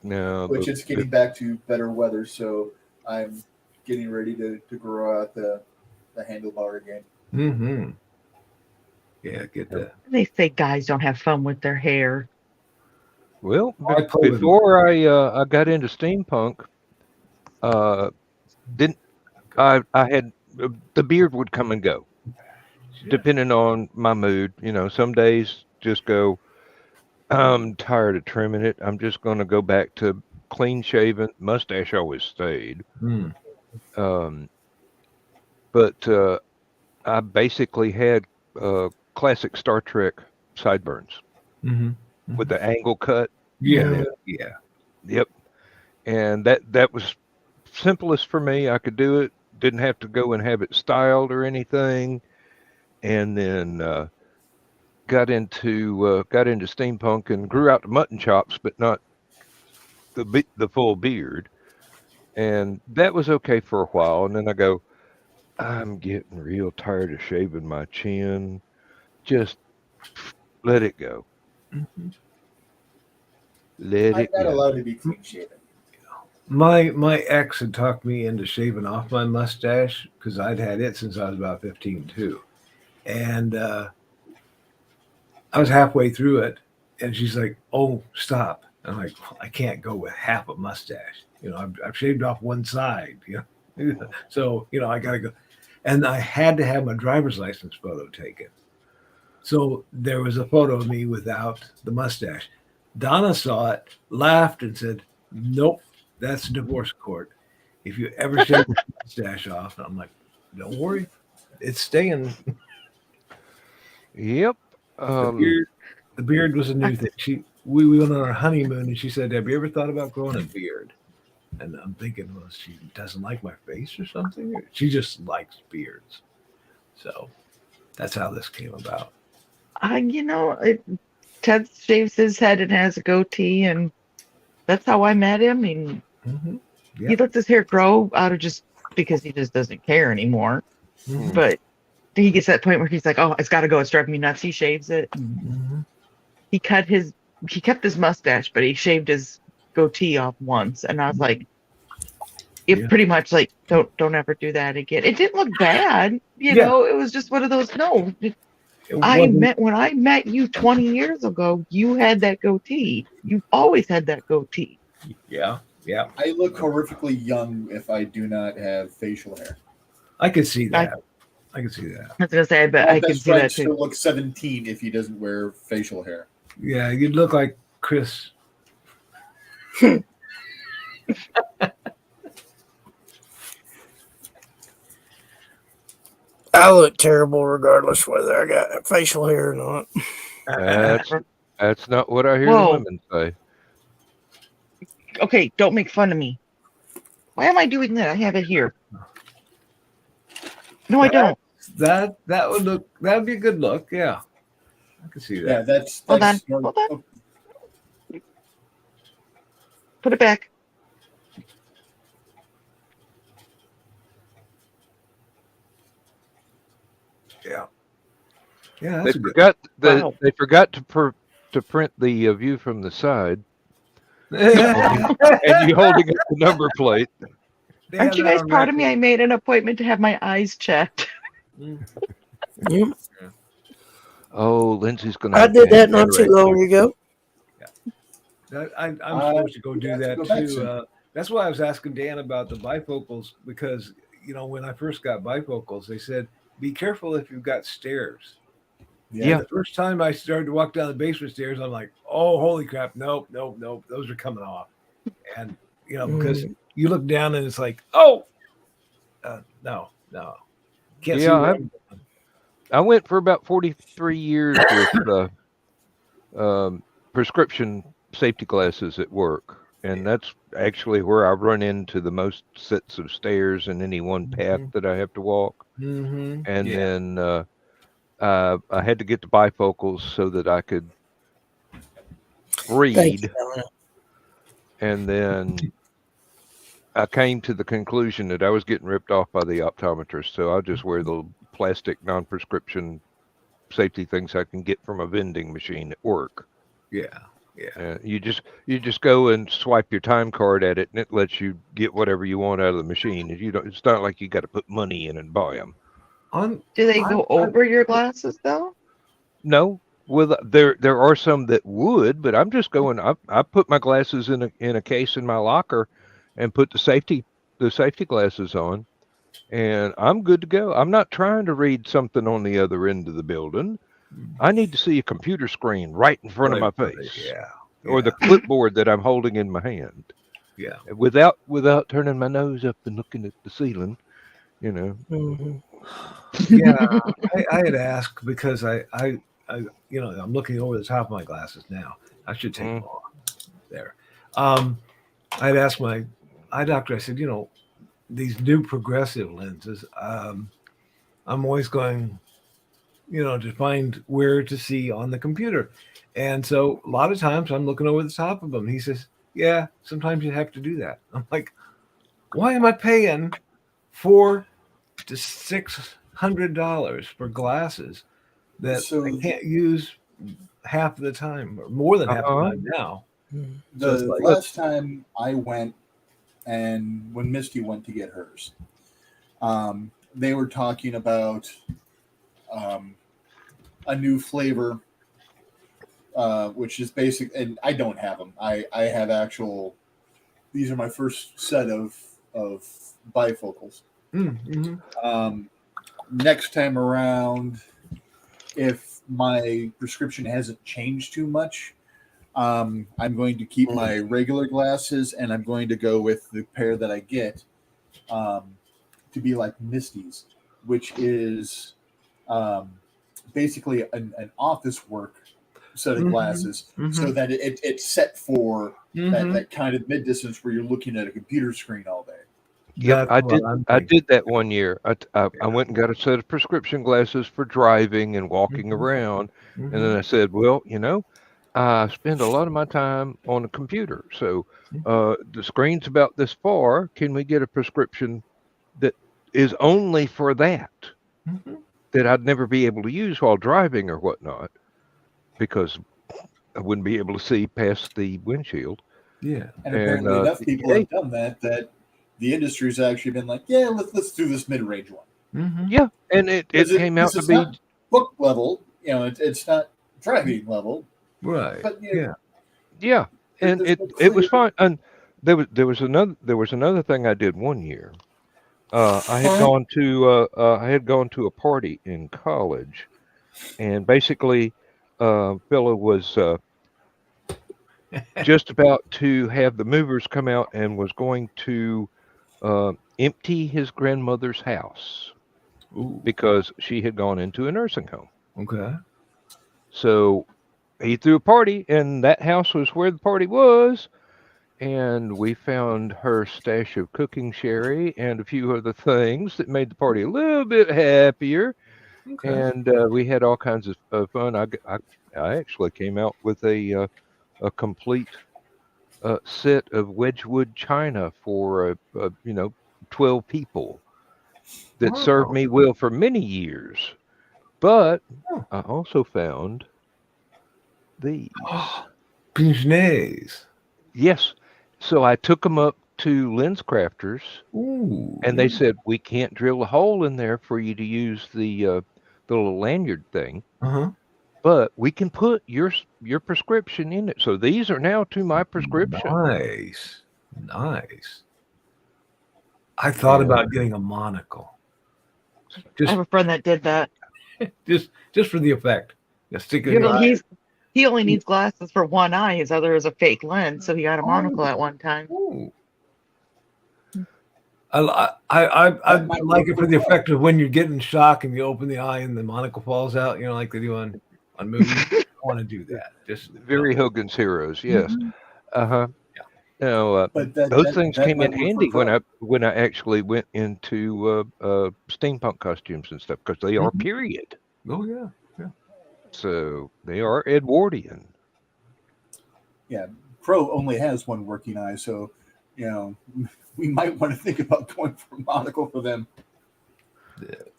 No, which it's getting back to better weather, so I'm getting ready to grow out the handlebar again. Mm-hmm. Yeah, get that. They say guys don't have fun with their hair. Well, I play with before I got into steampunk, didn't I had the beard would come and go depending on my mood. You know, some days just go, I'm tired of trimming it. I'm just going to go back to clean shaven. Mustache always stayed. Mm. But I basically had classic Star Trek sideburns with the angle cut. Yeah, yeah. Yep. And that was simplest for me. I could do it. Didn't have to go and have it styled or anything. And then got into steampunk and grew out the mutton chops, but not the full beard. And that was okay for a while. And then I go, I'm getting real tired of shaving my chin. Just let it go. Let I'm it not go. allowed to be clean shaven. My ex had talked me into shaving off my mustache because I'd had it since I was about 15 too, and I was halfway through it, and she's like, "Oh, stop!" I'm like, "I can't go with half a mustache. You know, I've shaved off one side. You know, so you know I got to go." And I had to have my driver's license photo taken. So there was a photo of me without the mustache. Donna saw it, laughed, and said, "Nope, that's divorce court. If you ever shave your mustache off," I'm like, "Don't worry, it's staying." Yep. The beard was a new thing. We went on our honeymoon, and she said, "Have you ever thought about growing a beard?" And I'm thinking, well, she doesn't like my face or something. She just likes beards. So that's how this came about. You know, Ted shaves his head and has a goatee, and that's how I met him. I mean, he lets his hair grow out of just because he just doesn't care anymore. But he gets to that point where he's like, "Oh, it's got to go. It's driving me nuts." He shaves it. He kept his mustache, but he shaved his goatee off once, and I was like, "It pretty much like don't ever do that again." It didn't look bad, you know. It was just one of those. No, when I met you 20 years ago, you had that goatee. You've always had that goatee. Yeah. I look horrifically young if I do not have facial hair. I can see that. I can see that. I was gonna say, but I can see that too. Still look 17 if he doesn't wear facial hair. Yeah, you'd look like Chris. I look terrible regardless whether I got facial hair or not. That's not what I hear the women say. Okay, don't make fun of me. Why am I doing that? I have it here. No, I don't. That would be a good look. Yeah, I can see that. Yeah, that's Hold on. Put it back. Yeah. Yeah, They forgot they forgot to print the view from the side, and you holding up the number plate. Aren't you guys proud of me? I made an appointment to have my eyes checked. Yep. Oh, Lindsay's gonna. I did that not too long ago. I'm supposed to go do that too. That's why I was asking Dan about the bifocals, because you know when I first got bifocals, they said be careful if you've got stairs. Yeah. The first time I started to walk down the basement stairs, I'm like, oh, holy crap. Nope. Those are coming off. And, you know, because you look down and it's like, oh, no. Can't see. I went for about 43 years with prescription safety glasses at work. And that's actually where I run into the most sets of stairs in any one path that I have to walk. And then I had to get the bifocals so that I could read. And then I came to the conclusion that I was getting ripped off by the optometrist. So I'll just wear the plastic non-prescription safety things I can get from a vending machine at work. Yeah. Yeah. You just go and swipe your time card at it, and it lets you get whatever you want out of the machine. You don't. It's not like you got to put money in and buy them. Do they go over your glasses though? No. Well, there are some that would, but I'm just going. I put my glasses in a case in my locker, and put the safety glasses on, and I'm good to go. I'm not trying to read something on the other end of the building. I need to see a computer screen right in front of my face. Yeah. Or the clipboard that I'm holding in my hand. Yeah. Without turning my nose up and looking at the ceiling, you know. Mm-hmm. Yeah. I had asked because I I'm looking over the top of my glasses now. I should take them off there. I'd asked my eye doctor, I said, these new progressive lenses, I'm always going, to find where to see on the computer. And so a lot of times I'm looking over the top of them. He says, yeah, sometimes you have to do that. I'm like, why am I paying $400 to $600 for glasses that I can't use half of the time or more than half the time now? The last time I went, and when Misty went to get hers, they were talking about a new flavor, which is basic, and I don't have them. I have actual. These are my first set of bifocals. Mm-hmm. Next time around, if my prescription hasn't changed too much, I'm going to keep my regular glasses, and I'm going to go with the pair that I get to be like Misty's, which is basically an office work set of glasses, so that it's set for that kind of mid distance where you're looking at a computer screen all day. Yep, I did that one year. I went and got a set of prescription glasses for driving and walking around, and then I said, well, I spend a lot of my time on a computer, so the screen's about this far. Can we get a prescription that is only for that, that I'd never be able to use while driving or whatnot, because I wouldn't be able to see past the windshield. Yeah, and apparently enough people have done that the industry's actually been like, yeah, let's do this mid-range one. Yeah, and it came out to be book level. It's not driving level, right? But yeah, and it was fine. And there was another thing I did one year. I had gone to a party in college, and basically, fellow was just about to have the movers come out and was going to empty his grandmother's house. Ooh. Because she had gone into a nursing home. Okay. So he threw a party, and that house was where the party was. And we found her stash of cooking sherry and a few other things that made the party a little bit happier. Okay. And we had all kinds of fun. I actually came out with a complete set of Wedgwood china for 12 people that served me well for many years. But I also found these pince-nez. Yes. So I took them up to Lens Crafters, and they said, we can't drill a hole in there for you to use the little lanyard thing. But we can put your prescription in it. So these are now to my prescription. Nice. I thought about getting a monocle. I have a friend that did that. just for the effect. Stick it in your eye. He only needs glasses for one eye. His other is a fake lens, so he got a monocle at one time. I like it for the effect of when you're getting shock and you open the eye and the monocle falls out. Like they do on movies. I want to do that. Just very Hogan's Heroes. Yes. Those things came in handy when I actually went into steampunk costumes and stuff, because they are period. Oh yeah. So they are Edwardian. Yeah, Crow only has one working eye, so we might want to think about going for a monocle for them.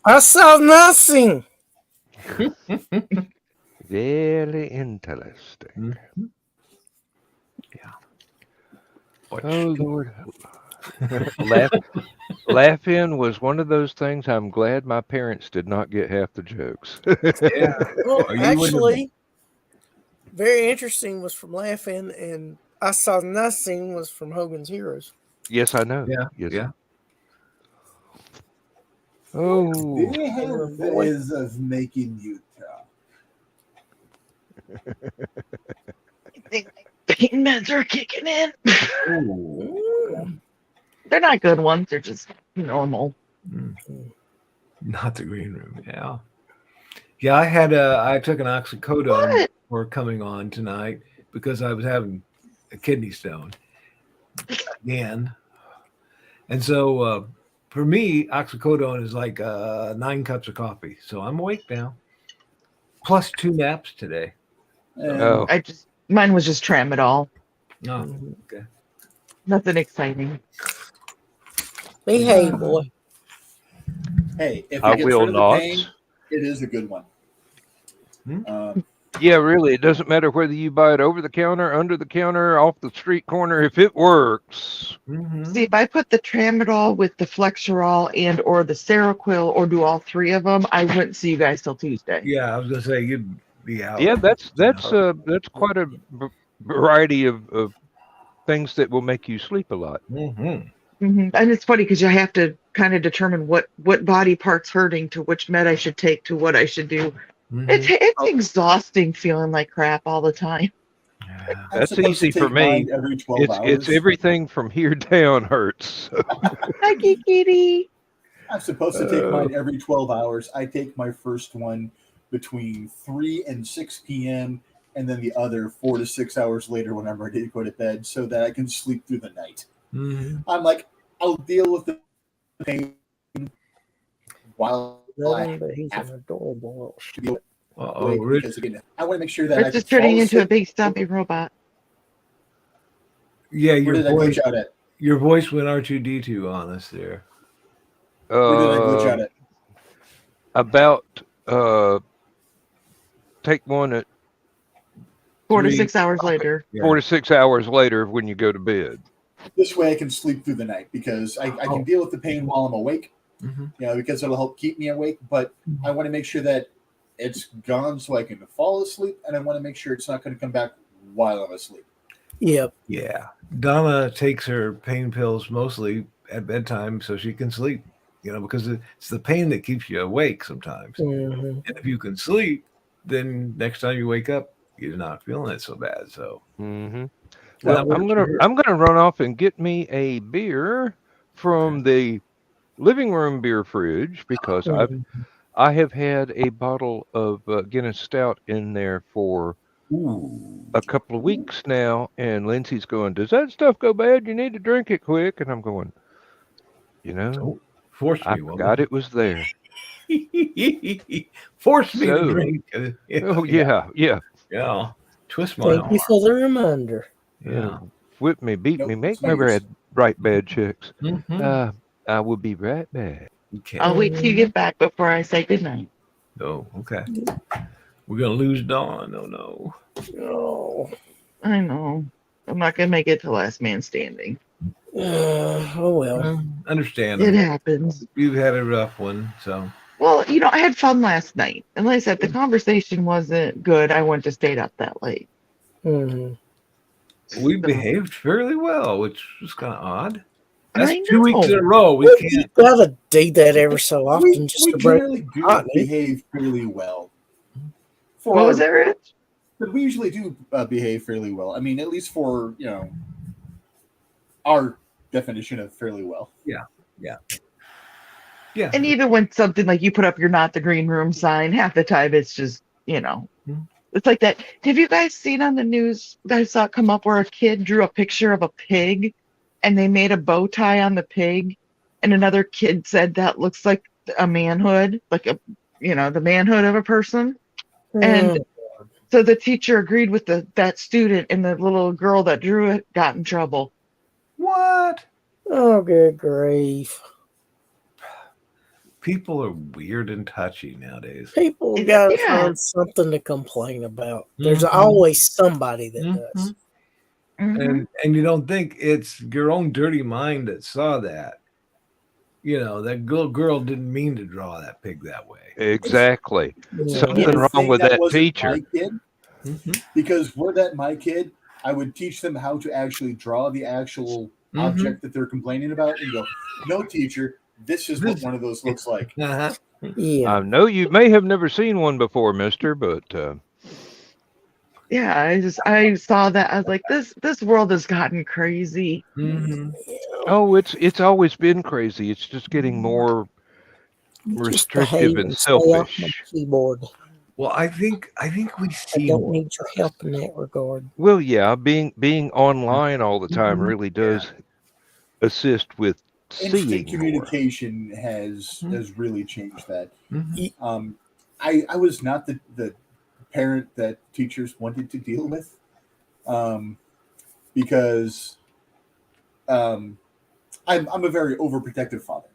I saw nothing. Very interesting. Oh Lord. Laughing was one of those things. I'm glad my parents did not get half the jokes. Yeah. Well, Or you wouldn't have- actually, very interesting was from Laughing, and I saw nothing was from Hogan's Heroes. Yes, I know. Yeah. Yes. Yeah. Oh. They have ways of making you talk. I think pain meds are kicking in. Ooh. They're not good ones. They're just normal. Not the green room. Yeah. Yeah, I took an oxycodone What? for coming on tonight because I was having a kidney stone again. And so for me, oxycodone is like 9 cups of coffee. So I'm awake now. Plus 2 naps today. Oh. Mine was just tramadol. Oh, okay. Nothing exciting. Behave, boy. Hey, if I it gets will rid of the not. pain, it is a good one. Yeah, really. It doesn't matter whether you buy it over the counter, under the counter, off the street corner. If it works. See, if I put the tramadol with the Flexerol and or the Seroquel or do all 3 of them, I wouldn't see you guys till Tuesday. Yeah, I was gonna say you'd be out. Yeah, that's quite a variety of things that will make you sleep a lot. And it's funny because you have to kind of determine what body part's hurting to which med I should take to what I should do. It's exhausting feeling like crap all the time. That's easy for me. Every 12 hours. It's everything from here down hurts. Hi, Kitty. I'm supposed to take mine every 12 hours. I take my first one between 3 and 6 p.m. and then the other 4 to 6 hours later when I'm ready to go to bed so that I can sleep through the night. I'm like, I'll deal with the pain while He's an adorable little because again, I want to make sure that It's just turning into a big stumpy robot. Yeah, Where did I glitch out at? Your voice went R2D2 on us there. Where did I glitch out at? About take one at 4 to 6 hours later. 4 to 6 hours later when you go to bed. This way I can sleep through the night because I can deal with the pain while I'm awake, because it'll help keep me awake. But I want to make sure that it's gone so I can fall asleep, and I want to make sure it's not going to come back while I'm asleep. Yep. Yeah. Donna takes her pain pills mostly at bedtime so she can sleep, because it's the pain that keeps you awake sometimes. And if you can sleep, then next time you wake up, you're not feeling it so bad. So well, I'm gonna run off and get me a beer from the living room beer fridge because I have had a bottle of Guinness Stout in there for a couple of weeks now, and Lindsay's going, "Does that stuff go bad? You need to drink it quick." And I'm going, Don't force me, I forgot it was there. Force me to drink. Oh yeah. Twist my arm. Thank you for the reminder. Yeah. Whip me, beat me, make me write bad checks. I will be right back. Okay. I'll wait till you get back before I say goodnight. Oh, okay. We're gonna lose Dawn. Oh no. Oh. I know. I'm not gonna make it to last man standing. Oh well. Understand. It happens. You've had a rough one, so. Well, I had fun last night. And like I said, the conversation wasn't good. I wouldn't have stayed up that late. We behaved fairly well, which was kind of odd. That's I 2 weeks know. in a row. We can't. You gotta do that every so often just We to break generally do monotony. behave fairly well. What was that, Rich? But we usually do behave fairly well. I mean, at least for, our definition of fairly well. Yeah. And even when something like you put up your not the green room sign, half the time it's just, it's like that. Have you guys seen on the news that I saw it come up where a kid drew a picture of a pig and they made a bow tie on the pig and another kid said that looks like a manhood, like the manhood of a person. And so the teacher agreed with that student, and the little girl that drew it got in trouble. What? Oh, good grief. People are weird and touchy nowadays. People gotta find something to complain about. There's always somebody that does. and you don't think it's your own dirty mind that saw that. You know, that girl didn't mean to draw that pig that way. Exactly. Yeah. Something wrong with that teacher. My kid, because were that my kid, I would teach them how to actually draw the actual object that they're complaining about and go, no, teacher, this is what one of those looks like. Yeah. I know you may have never seen one before, mister, but Yeah, I saw that. I was like, this world has gotten crazy. oh, it's always been crazy. It's just getting more restrictive and Stay off my selfish. keyboard. Well, I think we've I seen. don't need your help in that regard. Well, yeah, being online all the time really does assist with Instant seeing more. communication has really changed that. I was not the parent that teachers wanted to deal with, because I'm a very overprotective father.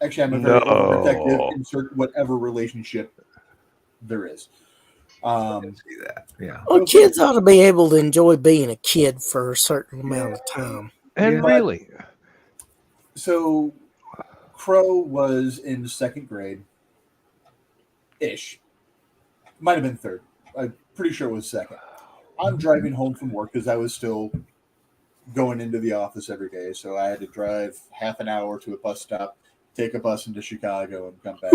Actually, I'm a very overprotective insert whatever relationship there is. See that. Yeah. Well, kids ought to be able to enjoy being a kid for a certain amount of time. And really, so Crow was in 2nd grade ish. Might have been 3rd. I'm pretty sure it was 2nd. I'm driving home from work because I was still going into the office every day. So I had to drive half an hour to a bus stop, take a bus into Chicago, and come back.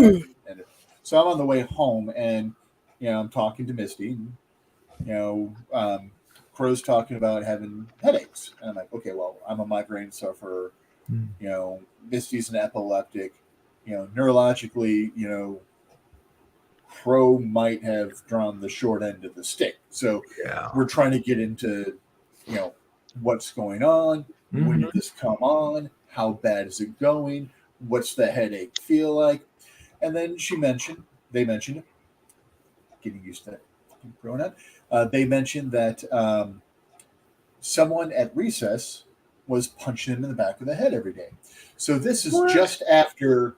And so I'm on the way home, and I'm talking to Misty, and Crow's talking about having headaches, and I'm like, okay, well, I'm a migraine sufferer. Misty's an epileptic. Neurologically, Crow might have drawn the short end of the stick. So we're trying to get into, what's going on. When did this come on? How bad is it going? What's the headache feel like? And then they mentioned, getting used to that pronoun. They mentioned that someone at recess was punching him in the back of the head every day. So this is just after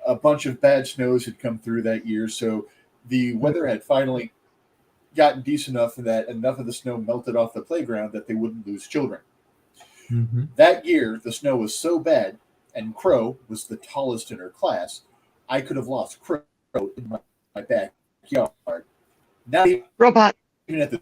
a bunch of bad snows had come through that year. So the weather had finally gotten decent enough that enough of the snow melted off the playground that they wouldn't lose children. That year, the snow was so bad, and Crow was the tallest in her class, I could have lost Crow in my backyard. Now, Robot. Even at the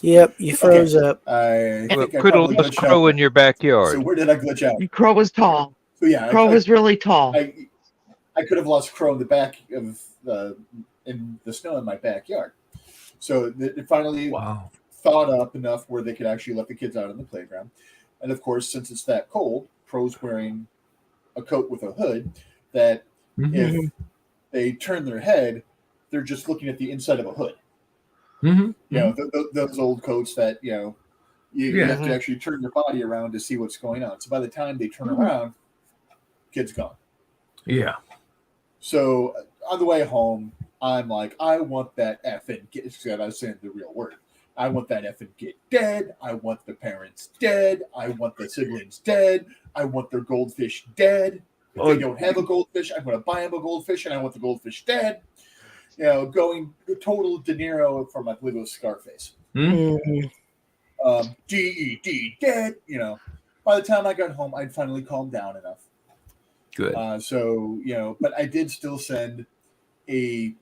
Yep, you froze up. I well, think I could have probably lost glitched Crow out. in your backyard. So where did I glitch out? Crow was tall. So yeah, Crow was really tall. I could have lost Crow in the back of in the snow in my backyard. So it finally thawed up enough where they could actually let the kids out on the playground. And of course, since it's that cold, Crow's wearing a coat with a hood that if they turn their head, they're just looking at the inside of a hood. Those old coats that you have to actually turn your body around to see what's going on. So by the time they turn around, kid's gone. Yeah. So on the way home, I'm like, I want that effing kid. I was saying the real word. I want that effing kid dead. I want the parents dead. I want the siblings dead. I want their goldfish dead. If they don't have a goldfish, I'm going to buy them a goldfish, and I want the goldfish dead. Going total De Niro from, I believe it was Scarface. D-E-D, dead. By the time I got home, I'd finally calmed down enough. Good. But I did still send a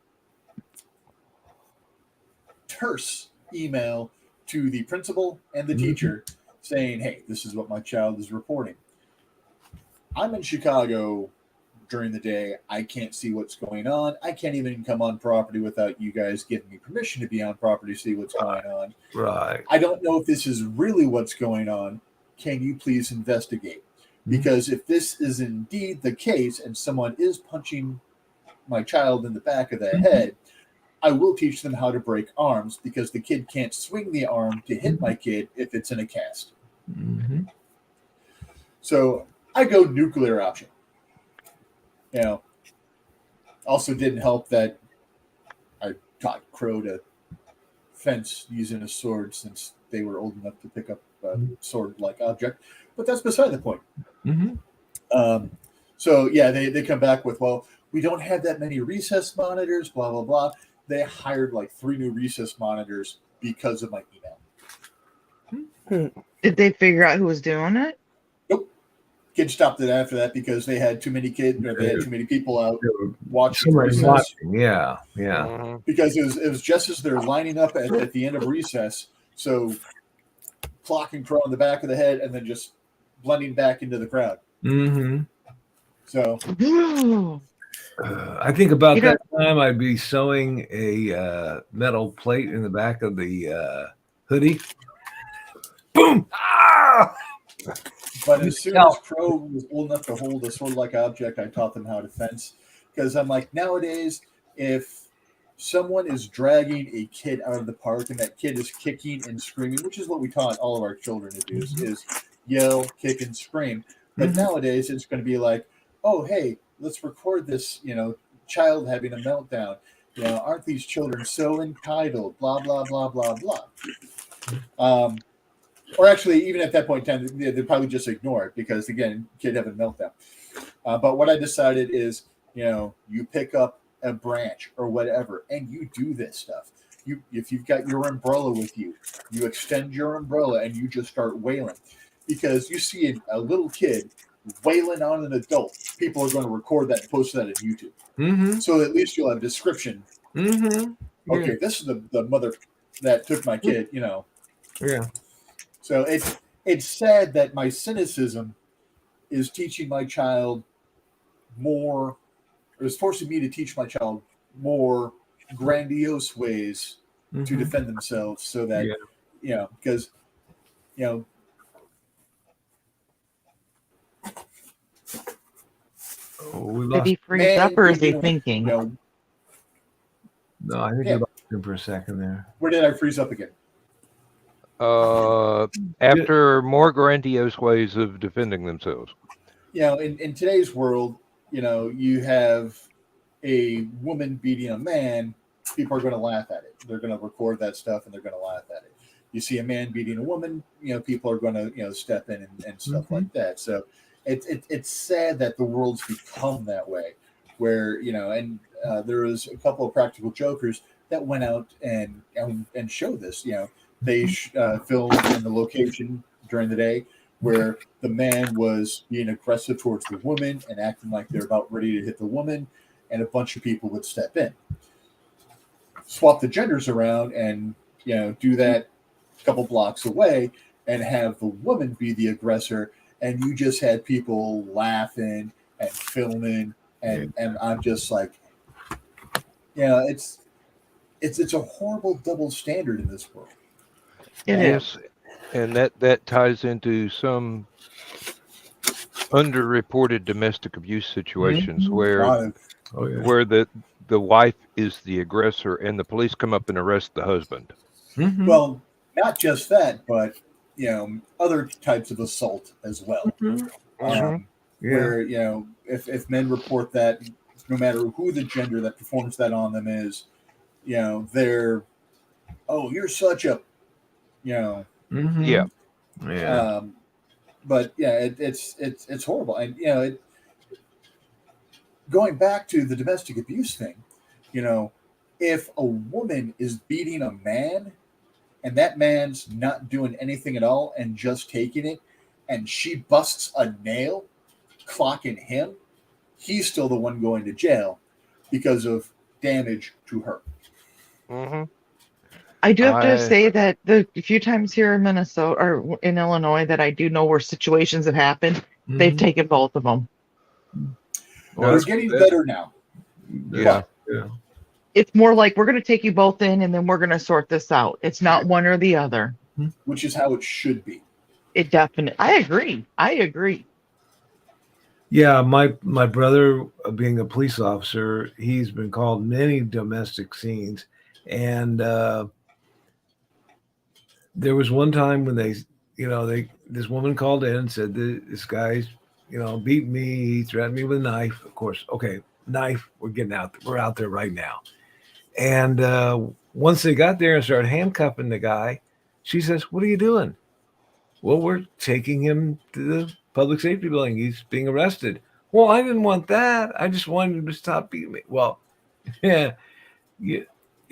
terse email to the principal and the teacher saying, hey, this is what my child is reporting. I'm in Chicago during the day. I can't see what's going on. I can't even come on property without you guys giving me permission to be on property to see what's going on. Right. I don't know if this is really what's going on. Can you please investigate? Because if this is indeed the case and someone is punching my child in the back of the head, I will teach them how to break arms, because the kid can't swing the arm to hit my kid if it's in a cast. So I go nuclear option. Also didn't help that I taught Crow to fence using a sword since they were old enough to pick up a sword-like object. But that's beside the point. So, yeah, they come back with, well, we don't have that many recess monitors, blah, blah, blah. they hired like 3 new recess monitors because of my email. Did they figure out who was doing it? Nope. Kids stopped it after that because they had too many kids, or they had too many people out watching recess. Yeah. Because it was just as they're lining up at the end of recess, so clock and crow on the back of the head, and then just blending back into the crowd. Mm-hmm. So I think about that time I'd be sewing a metal plate in the back of the hoodie. Boom! Ah! But as soon as Crow was old enough to hold a sword-like object, I taught them how to fence. Because I'm like, nowadays, if someone is dragging a kid out of the park and that kid is kicking and screaming, which is what we taught all of our children to do, is yell, kick, and scream. But nowadays, it's going to be like, oh, hey, let's record this, child having a meltdown. Aren't these children so entitled? Blah, blah, blah, blah, blah. Or actually, even at that point in time, they'd probably just ignore it because, again, kid having a meltdown. But what I decided is, you pick up a branch or whatever, and you do this stuff. If you've got your umbrella with you, you extend your umbrella and you just start wailing. Because you see a little kid wailing on an adult, people are going to record that and post that on YouTube. Mm-hmm. So at least you'll have a description. Mm-hmm. Okay, this is the mother that took my kid, Yeah. So it's sad that my cynicism is teaching my child more, or is forcing me to teach my child more grandiose ways to defend themselves, so that because Did he freeze up or is he thinking? No, I think you lost him for a second there. Where did I freeze up again? After more grandiose ways of defending themselves. In today's world, you have a woman beating a man, people are going to laugh at it. They're going to record that stuff and they're going to laugh at it. You see a man beating a woman, people are going to, step in and stuff like that. So it's sad that the world's become that way, where, and there was a couple of practical jokers that went out and showed this. They filmed in the location during the day where the man was being aggressive towards the woman and acting like they're about ready to hit the woman, and a bunch of people would step in. Swap the genders around and, do that a couple blocks away and have the woman be the aggressor, and you just had people laughing and filming, and I'm just like, it's a horrible double standard in this world. Yes, and that ties into some underreported domestic abuse situations where the wife is the aggressor and the police come up and arrest the husband. Well, not just that, but other types of assault as well. Where if men report that, no matter who the gender that performs that on them is, they're, oh, you're such a but it's horrible. And going back to the domestic abuse thing, if a woman is beating a man and that man's not doing anything at all and just taking it, and she busts a nail clocking him, he's still the one going to jail because of damage to her. I do have to say that the few times here in Minnesota or in Illinois that I do know where situations have happened, they've taken both of them. Well, it's getting better now. Yeah. It's more like we're going to take you both in and then we're going to sort this out. It's not one or the other. Which is how it should be. It definitely. I agree. Yeah, my brother, being a police officer, he's been called many domestic scenes, and there was one time when this woman called in and said this guy's beat me, he threatened me with a knife. Of course, okay, knife. We're out there right now. And once they got there and started handcuffing the guy, she says, "What are you doing?" "Well, we're taking him to the public safety building. He's being arrested." "Well, I didn't want that. I just wanted him to stop beating me." Well, yeah,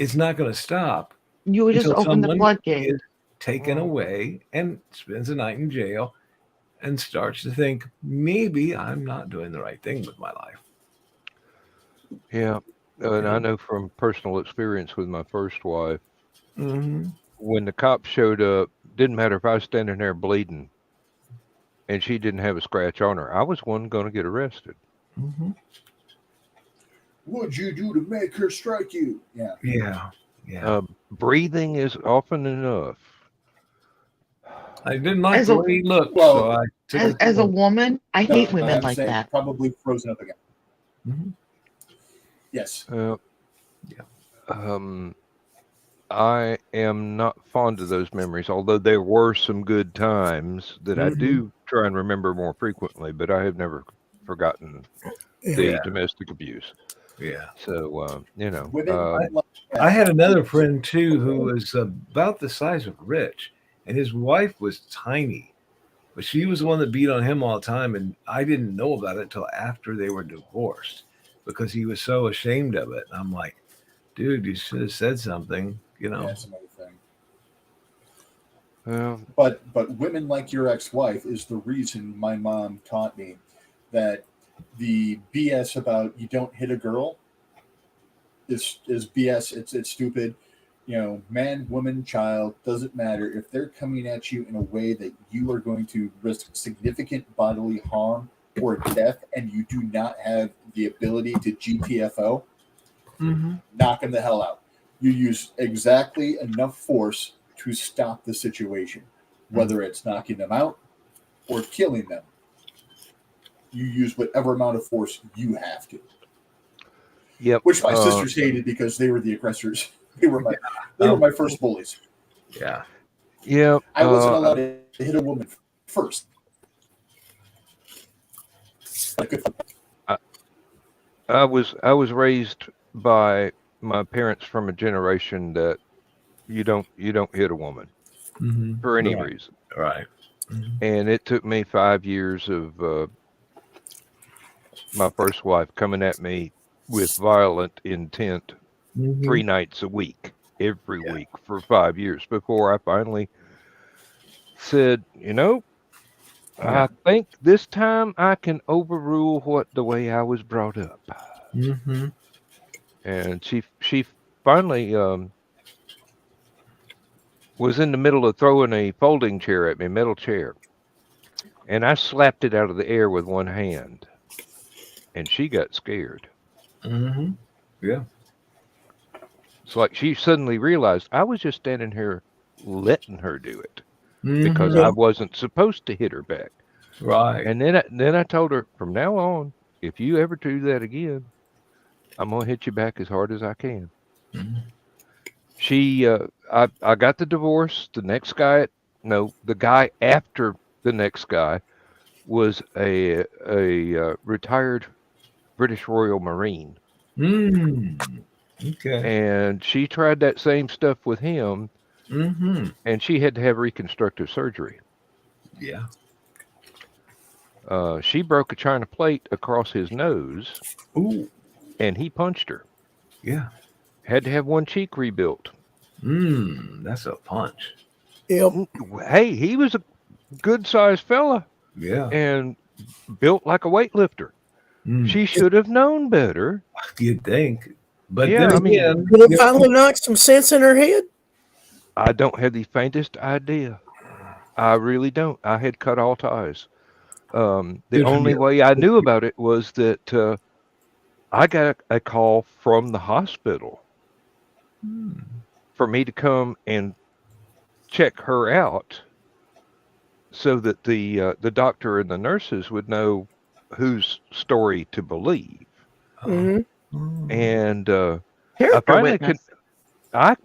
it's not going to stop. You would just until open the someone floodgate. is taken away and spends a night in jail and starts to think, maybe I'm not doing the right thing with my life. Yeah. And I know from personal experience with my first wife, when the cops showed up, didn't matter if I was standing there bleeding and she didn't have a scratch on her. I was one going to get arrested. What'd you do to make her strike you? Yeah. Yeah. Breathing is often enough. I didn't like the way he looked. So I took as a woman, I hate women I'm like saying that. Probably frozen up again. Yes. I am not fond of those memories, although there were some good times that I do try and remember more frequently, but I have never forgotten the domestic abuse. Yeah. So, you know. I had another friend, too, who was about the size of Rich, and his wife was tiny, but she was the one that beat on him all the time, and I didn't know about it until after they were divorced because he was so ashamed of it. I'm like, dude, you should have said something, you know. That's another thing. But women like your ex-wife is the reason my mom taught me that the BS about you don't hit a girl is BS. It's stupid. You know, man, woman, child, doesn't matter. If they're coming at you in a way that you are going to risk significant bodily harm or death, and you do not have the ability to GTFO, knock them the hell out. You use exactly enough force to stop the situation, whether it's knocking them out or killing them. You use whatever amount of force you have to. Yep. Which my sisters hated because they were the aggressors. They were my first bullies. Yeah. Yeah. I wasn't allowed to hit a woman first. I was raised by my parents from a generation that you don't hit a woman for any reason. Right. And it took me 5 years of my first wife coming at me with violent intent 3 nights a week, every week for 5 years before I finally said, you know, I think this time I can overrule the way I was brought up. And she finally was in the middle of throwing a folding chair at me, metal chair. And I slapped it out of the air with one hand. And she got scared. Yeah. It's like she suddenly realized I was just standing here letting her do it because I wasn't supposed to hit her back. Right. And then I told her, from now on, if you ever do that again, I'm gonna hit you back as hard as I can. She, I got the divorce. The guy after the next guy was a retired British Royal Marine. Okay. And she tried that same stuff with him, and she had to have reconstructive surgery. Yeah. She broke a china plate across his nose. Ooh. And he punched her. Yeah. Had to have one cheek rebuilt. That's a punch. Yep. Hey, he was a good-sized fella. Yeah. And built like a weightlifter. She should have known better. You'd think. But yeah, then again, did it finally knock some sense in her head? I don't have the faintest idea. I really don't. I had cut all ties. The only way I knew about it was that I got a call from the hospital for me to come and check her out so that the doctor and the nurses would know whose story to believe. And I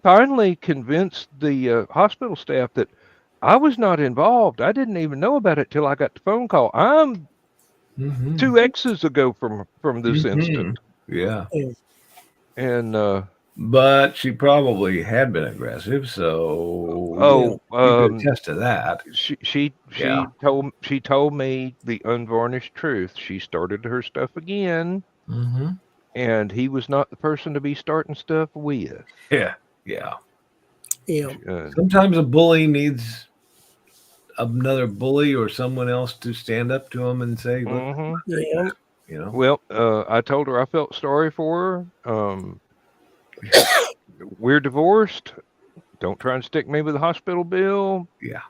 finally convinced the hospital staff that I was not involved. I didn't even know about it till I got the phone call. I'm 2 X's ago from this incident. Yeah. And but she probably had been aggressive, so you could attest to that. She told me the unvarnished truth. She started her stuff again, and he was not the person to be starting stuff with. Yeah. Uh, Sometimes a bully needs another bully or someone else to stand up to him and say, "Look, Yeah. you know." Well, I told her I felt sorry for her. We're divorced. Don't try and stick me with a hospital bill. Yeah.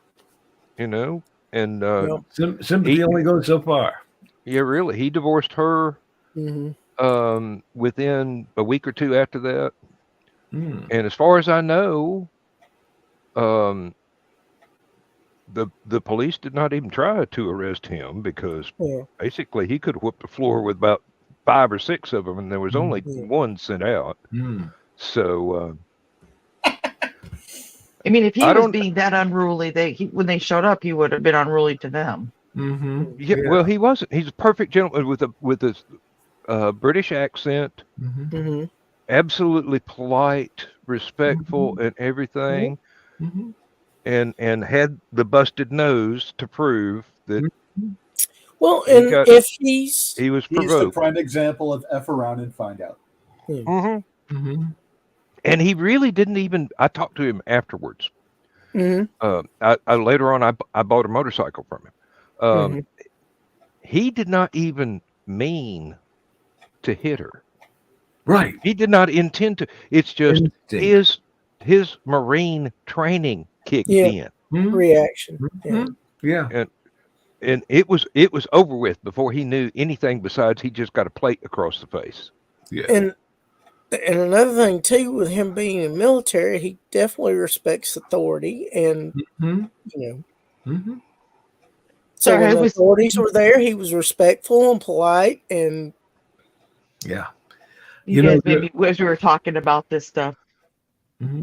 You know, and Yep. Sympathy only goes so far. yeah, really, he divorced her Mm-hmm. within a week or two after that. Mm. And as far as I know, the police did not even try to arrest him because Yeah. basically he could have whooped the floor with about 5 or 6 of them, and there was only one sent out. Mm. So I mean, if he I was don't. being that unruly, when they showed up, he would have been unruly to them. Mm-hmm. Yeah, well, he wasn't. He's a perfect gentleman with a British accent, Mm-hmm. absolutely polite, respectful, and everything, Mm-hmm. and had the busted nose to prove that Well, he and got if he was He's the provoked. prime example of F around and find out. Mm-hmm. Mm-hmm. And he really didn't even. I talked to him afterwards. Mm-hmm. I later on I bought a motorcycle from him. Mm-hmm. He did not even mean to hit her. Right. He did not intend to. It's just Instinct. his Marine training kicked Yeah. in, Reaction. Mm-hmm. Yeah. and it was over with before he knew anything besides he just got a plate across the face. Yeah. And another thing too, with him being in the military, he definitely respects authority, and Mm-hmm. you know. Mm-hmm. So Sorry, when I the was- authorities were there, he was respectful and polite, and Yeah. You guys made me, as we were talking about this stuff, Mm-hmm.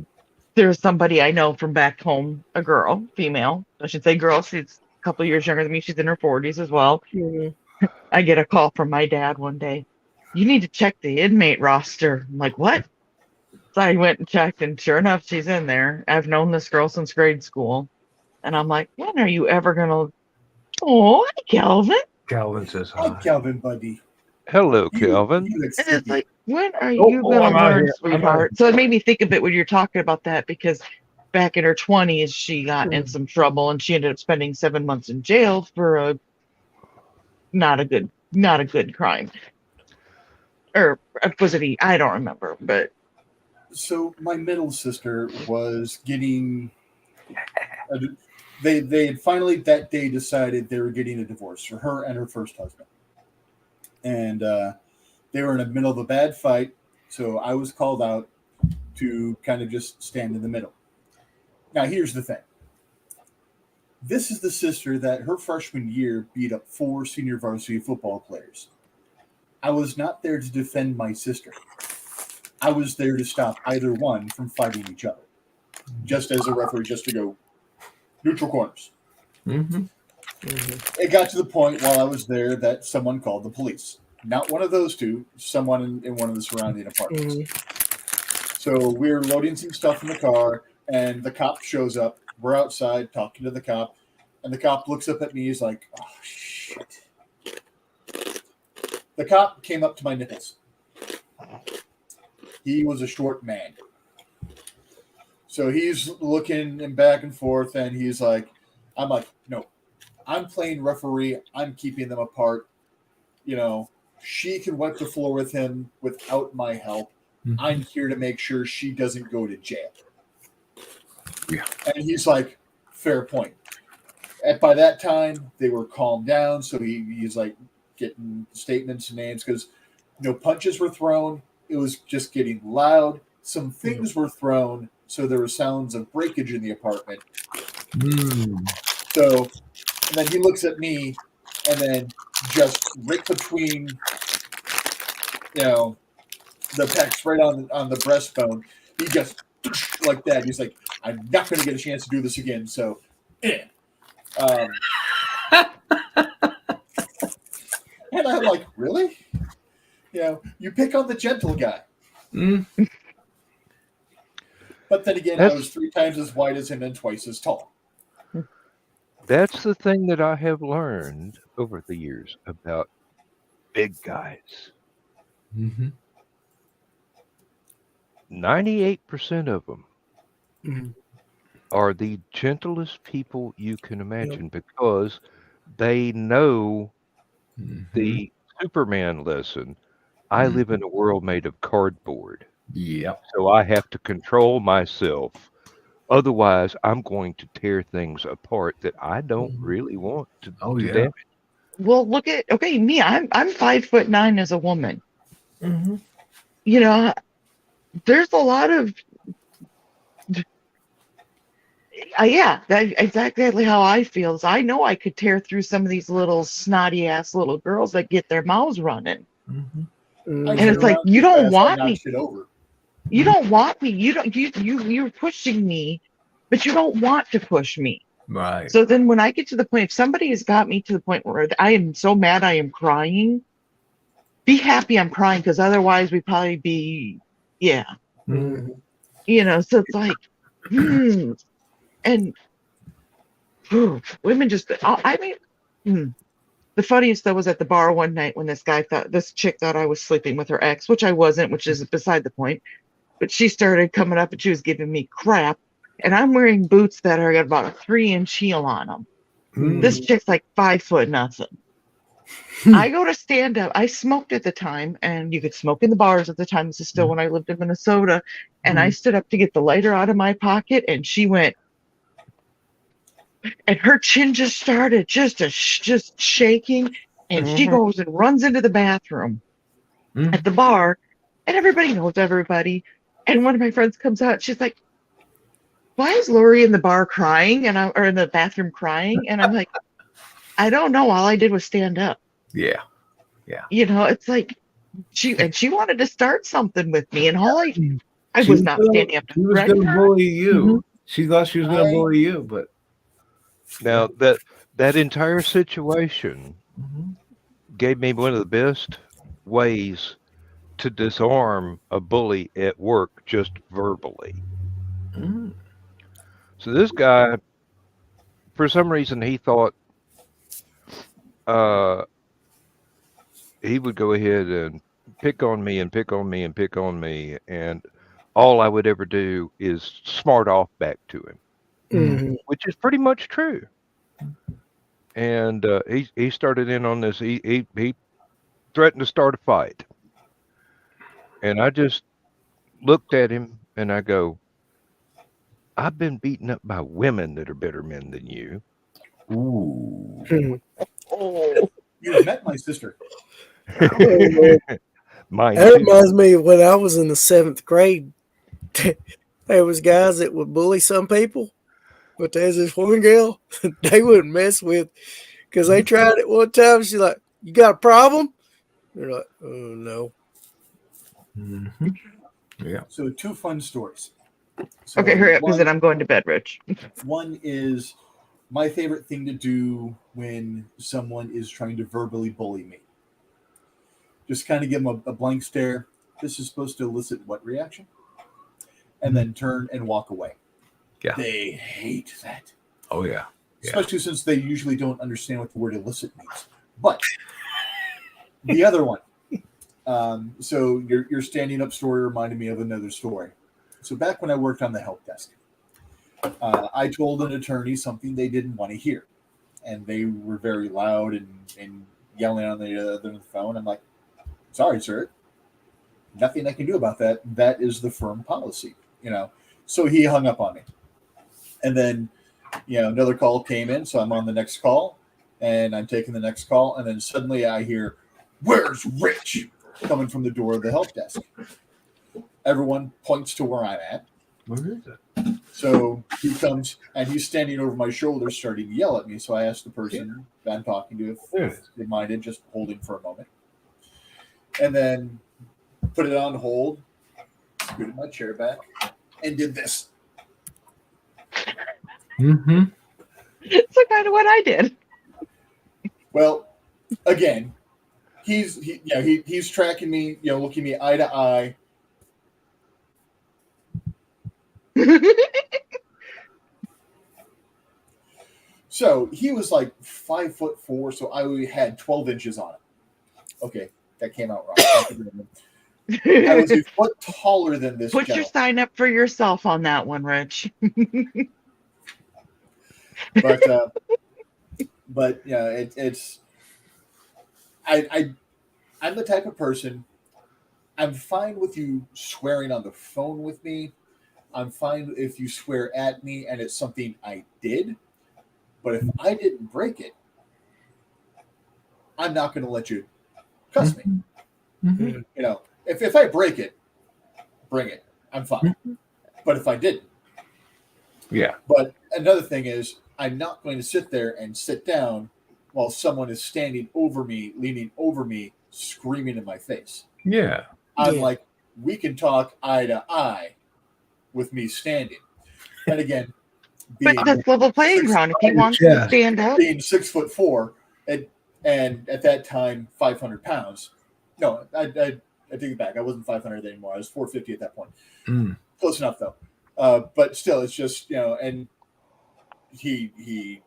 there's somebody I know from back home, a girl, female, I should say girl, she's a couple years younger than me, she's in her 40s as well. I get a call from my dad one day. You need to check the inmate roster. I'm like, what? So I went and checked, and sure enough, she's in there. I've known this girl since grade school. And I'm like, when are you ever going to... Oh, hi, Calvin. Calvin says Hi, hi. Calvin, buddy. Hello, Calvin. You look And it's sleepy. like, when are you going I'm to out learn, here. I'm out sweetheart? So it made me think of it when you're talking about that, because back in her 20s, she got in some trouble, and she ended up spending 7 months in jail for a not a good crime. Or was it I don't remember, but So my middle sister was getting. They had finally that day decided they were getting a divorce for her and her first husband, and they were in the middle of a bad fight. So I was called out to kind of just stand in the middle. Now here's the thing. This is the sister that her freshman year beat up 4 senior varsity football players. I was not there to defend my sister. I was there to stop either one from fighting each other. Just as a referee, just to go neutral corners. Mm-hmm. It got to the point while I was there that someone called the police. Not one of those two, someone in one of the surrounding apartments. So we're loading some stuff in the car, and the cop shows up. We're outside talking to the cop, and the cop looks up at me. He's like, oh, shit. The cop came up to my nipples. He was a short man. So he's looking and back and forth, and he's like, I'm like, no, I'm playing referee. I'm keeping them apart. You know, she can wipe the floor with him without my help. Mm-hmm. I'm here to make sure she doesn't go to jail. Yeah. And he's like, fair point. And by that time, they were calmed down. So he's like getting statements and names because no punches were thrown. It was just getting loud. Some things were thrown. So there were sounds of breakage in the apartment. So, and then he looks at me and then just right between, the pecs right on the breastbone, he just like that. He's like, I'm not going to get a chance to do this again. So, and I'm like, really? You pick on the gentle guy. But then again, I was 3 times as wide as him and twice as tall. That's the thing that I have learned over the years about big guys. Mm-hmm. 98% of them Mhm. are the gentlest people you can imagine because they know the Superman lesson. I live in a world made of cardboard. Yep. So I have to control myself. Otherwise, I'm going to tear things apart that I don't really want to, Oh, to yeah. damage. Well, look at me. I'm 5'9" as a woman. Mm-hmm. You know, there's a lot of yeah, that's exactly how I feel. Is I know I could tear through some of these little snotty ass little girls that get their mouths running, Mm-hmm. I and turn it's like around you too don't fast, I want knock me. shit over. You don't want me. You're pushing me, but you don't want to push me. Right. So then when I get to the point, if somebody has got me to the point where I am so mad I am crying, be happy I'm crying because otherwise we'd probably be, yeah. Mm-hmm. You know, so it's like, and women just, I mean, the funniest though was at the bar one night when this chick thought I was sleeping with her ex, which I wasn't, which is beside the point. But she started coming up and she was giving me crap. And I'm wearing boots that are got about a 3-inch heel on them. This chick's like 5 nothing. I go to stand up. I smoked at the time, and you could smoke in the bars at the time. This is still when I lived in Minnesota. And I stood up to get the lighter out of my pocket, and she went, and her chin just started just shaking. And she goes and runs into the bathroom at the bar, and everybody knows everybody. And one of my friends comes out. She's like, "Why is Lori in the bar crying?" Or in the bathroom crying. And I'm like, "I don't know. All I did was stand up." Yeah. Yeah. You know, it's like she wanted to start something with me, and I She was not standing up to She was correct going to her. bully you. She thought she was going to bully you, but Now, that entire situation gave me one of the best ways to disarm a bully at work just verbally. So this guy, for some reason, he thought he would go ahead and pick on me and pick on me and pick on me, and all I would ever do is smart off back to him, which is pretty much true. And he started in on this. He threatened to start a fight, and I just looked at him and I go, "I've been beaten up by women that are better men than you." ooh. Oh, You've met my sister. Mine That too. reminds me of when I was in the 7th grade. There was guys that would bully some people, but there's this one girl they wouldn't mess with because they tried it one time. She's like, "You got a problem?" They're like, "Oh no." Yeah. So 2 fun stories. So okay, hurry up, because then I'm going to bed, Rich. One is my favorite thing to do when someone is trying to verbally bully me. Just kind of give them a blank stare. This is supposed to elicit what reaction? And then turn and walk away. Yeah. They hate that. Oh, yeah. Especially since they usually don't understand what the word elicit means. But the other one. So your standing up story reminded me of another story. So back when I worked on the help desk, I told an attorney something they didn't want to hear. And they were very loud and yelling on the other phone. I'm like, "Sorry, sir. Nothing I can do about that. That is the firm policy." So he hung up on me. And then, another call came in. So I'm on the next call and I'm taking the next call. And then suddenly I hear, "Where's Rich?" coming from the door of the help desk. Everyone points to where I'm at. Where is it? So he comes and he's standing over my shoulder starting to yell at me. So I asked the person that I'm talking to if they minded just holding for a moment. And then put it on hold, scooted my chair back, and did this. It's kind of what I did. Well, again, he's tracking me, looking me eye to eye. So he was like 5'4", so I had 12 inches on him. Okay, that came out wrong. I was a foot taller than this Put your gentleman. sign up for yourself on that one, Rich. But yeah, it's I'm the type of person. I'm fine with you swearing on the phone with me. I'm fine if you swear at me and it's something I did. But if I didn't break it, I'm not going to let you cuss me. Mm-hmm. You know, if I break it, bring it. I'm fine. But if I didn't, Yeah. But another thing is, I'm not going to sit there and sit down while someone is standing over me, leaning over me, screaming in my face. Yeah. I'm Yeah. like, we can talk eye to eye with me standing. And again, But being that's level playing ground. If he wants to Yes. stand up, being 6'4" and at that time 500 pounds. No, I take it back. I wasn't 500 anymore. I was 450 at that point. Mm. Close enough though. But still, it's just, you know, and he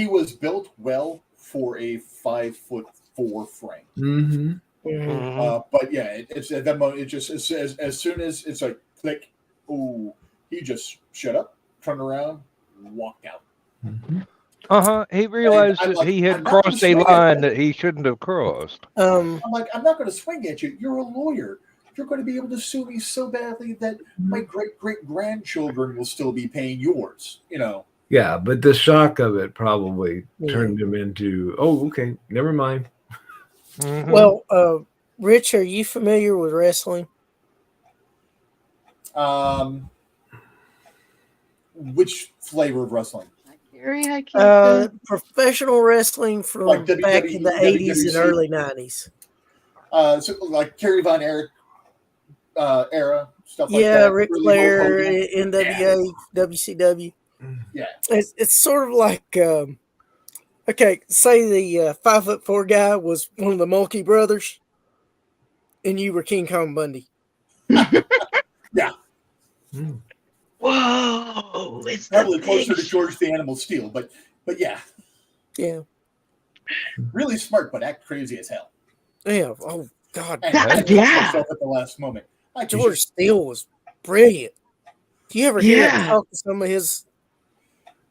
was built well for a 5'4" frame. Mm-hmm. Mhm. But yeah, it's at that moment. It just as soon as it's like click, ooh, he just shut up, turned around, walked out. Mm-hmm. He realized I'm that like, he I'm had not gonna crossed a swing at line you. that he shouldn't have crossed. I'm like, I'm not going to swing at you. You're a lawyer. You're going to be able to sue me so badly that my great great grandchildren will still be paying yours. You know. Yeah, but the shock of it probably Yeah. turned him into, oh, okay, never mind. Mhm. Well, Rich, are you familiar with wrestling? Which flavor of wrestling? Gary, I can't. Professional wrestling from Like back in the WWE, 80s and WWC? early 90s. So like Kerry Von Erich era stuff like Yeah, that. Ric Early Hulk Flair, Hogan. NWA, WCW. Yeah. It's sort of like, okay, say the 5'4" guy was one of the Mulkey brothers, and you were King Kong Bundy. Yeah. Whoa, it's Probably the closer to big George the Animal Steel, but yeah, Yeah, really smart, but act crazy as hell. yeah. Oh God, And That- catch yeah. himself at the last moment. Like George Steele was brilliant. Do you ever hear him Yeah. talk to some of his?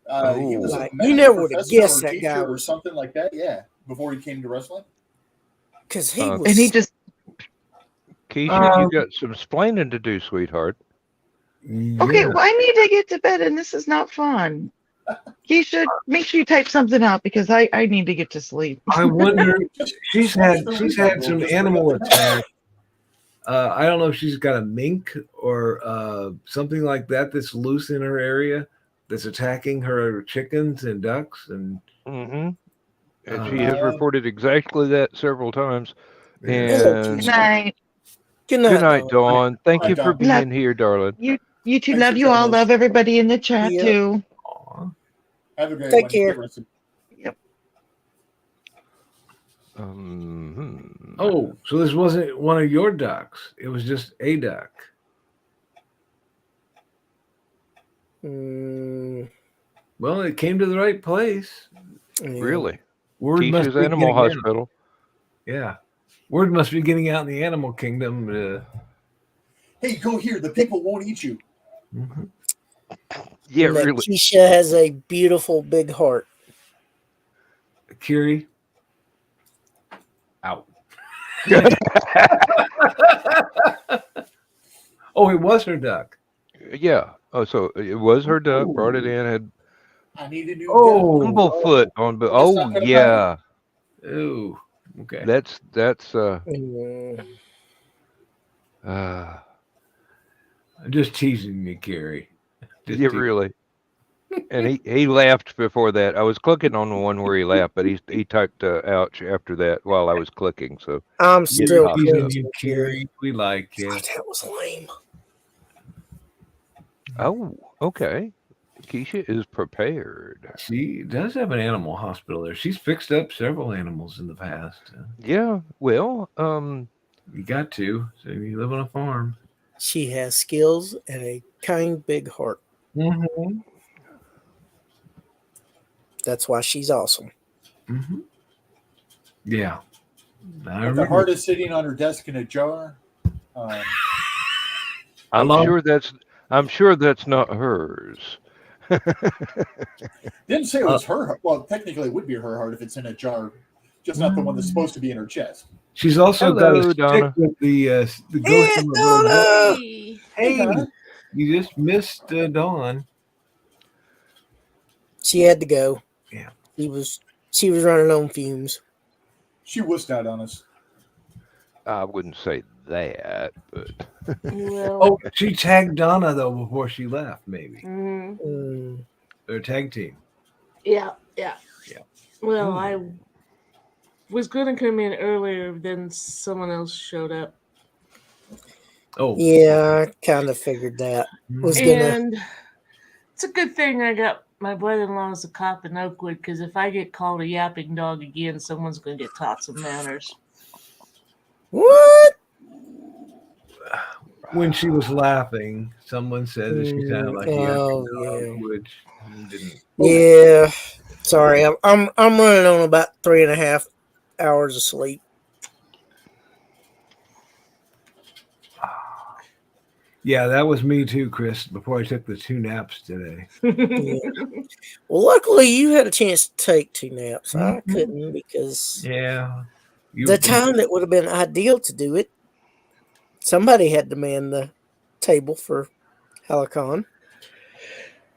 he was a Like, you medical never would have professor guessed or that guy teacher or was, something like that. Yeah, before he came to wrestling. because he Uh, was. And he just Keisha, you got some splaining to do, sweetheart. okay. Well, I need to get to bed, and this is not fun. You should make sure you type something out because I need to get to sleep. I wonder. she's had Watch the some rerun. We'll just animal bring up the attack. I don't know if she's got a mink or something like that that's loose in her area that's attacking her chickens and ducks and. Mm-hmm. And she has reported exactly that several times. Yeah. And Good night. Good good night, night, Dawn. Dawn. Thank you Dawn. for being Love here, darling. you two. Thanks Love for you all. joining us. Love everybody in the chat Yep. too. Aw. Have a great Take one. care. Get rested. Yep. Oh, so this wasn't one of your ducks. It was just a duck. Well, it came to the right place. Yeah. Really? Word must Keisha's be Animal getting out. Hospital. Yeah. Word must be getting out in the animal kingdom. Hey, go here. The people won't eat you. Yeah, And that really. Keisha has a beautiful big heart. Kiri. Out. Oh, it was her duck. Yeah. Oh, so it was her duck. Brought it in. Had I need a new Oh. Bumblefoot on. We're just Oh, talking about yeah. Oh. Okay. That's Mm. I'm just teasing you, Kiri. Just yeah, teasing. really. And he laughed before that. I was clicking on the one where he laughed, but he typed ouch after that while I was clicking. So I'm Get still it, Teasing cringing, you, Kiri. Kiri. We like you. God, that was lame. oh, okay. Keisha is prepared. She does have an animal hospital there. She's fixed up several animals in the past. Yeah. Well, You got to. So you live on a farm. She has skills and a kind big heart. Mm-hmm. That's why she's awesome. Mm-hmm. Yeah. I But the remember. heart is sitting on her desk in a jar. I'm sure that's not hers. Didn't say it was her heart. Well, technically it would be her heart if it's in a jar, just not the one that's supposed to be in her chest. She's also got Hello, a stick Donna. with the ghost Aunt of a Donna! Hey, Donna. you just missed Dawn. She had to go. Yeah. She was running on fumes. She wussed out on us. I wouldn't say that, but Well, Oh, she tagged Donna though before she left, maybe. Mm. Their tag team. yeah. Yeah. Well, I was going to come in earlier, then someone else showed up. Oh, Yeah, I kind of figured that. Was gonna. And it's a good thing I got my brother-in-law is a cop in Oakwood, because if I get called a yapping dog again, someone's going to get taught some manners. What? when she was laughing, someone said that she sounded like a Oh, dog, yeah. which didn't. Yeah. Sorry, I'm running on about 3.5 hours of sleep. Yeah, that was me too, Chris. Before I took the 2 naps today. Yeah. Well, luckily you had a chance to take 2 naps. I couldn't because Yeah, the time that would have been ideal to do it, somebody had to man the table for HallowCon.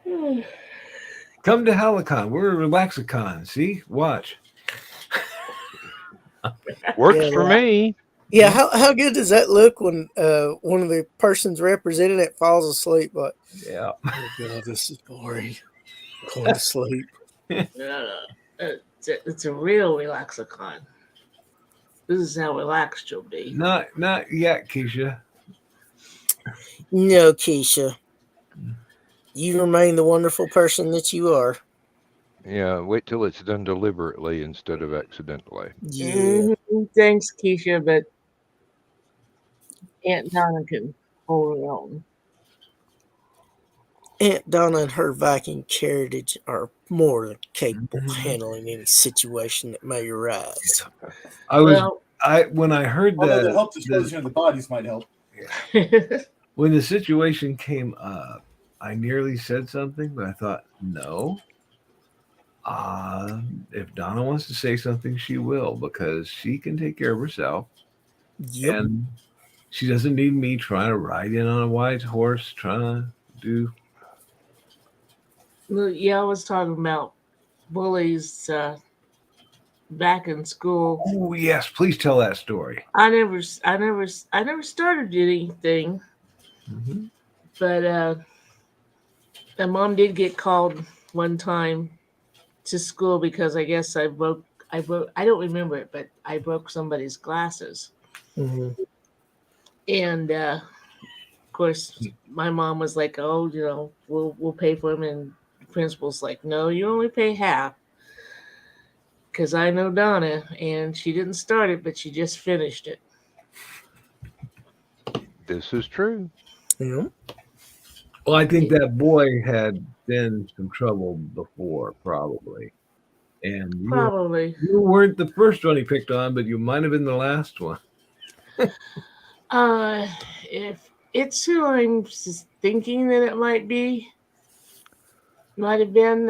Come to HallowCon. We're a Relaxicon. See, watch. works Yeah, for me. Yeah, how good does that look when one of the persons representing it falls asleep? Like, Yeah. oh god, this is boring. I'm going to sleep. It's a real relaxicon. This is how relaxed you'll be. Not yet, Keisha. No, Keisha, you remain the wonderful person that you are. Yeah, wait till it's done deliberately instead of accidentally. Yeah. Mhm. Thanks, Keisha, but Aunt Donna can hold her own. Aunt Donna and her Viking carriage are more than capable of handling any situation that may arise. When I heard Although the that help disposing of the bodies might help. when the situation came up, I nearly said something, but I thought, no. If Donna wants to say something, she will, because she can take care of herself. Yep. And she doesn't need me trying to ride in on a white horse, trying to do. Yeah, I was talking about bullies back in school. Oh yes, please tell that story. I never started anything, but my mom did get called one time to school because I guess I broke. I don't remember it, but I broke somebody's glasses, and of course my mom was like, "Oh, we'll pay for them," and the principal's like, "No, you only pay half." Because I know Donna, and she didn't start it, but she just finished it. This is true. Yeah. Well, I think that boy had been some trouble before, probably. And Probably. you weren't the first one he picked on, but you might have been the last one. If it's who I'm just thinking that it might have been.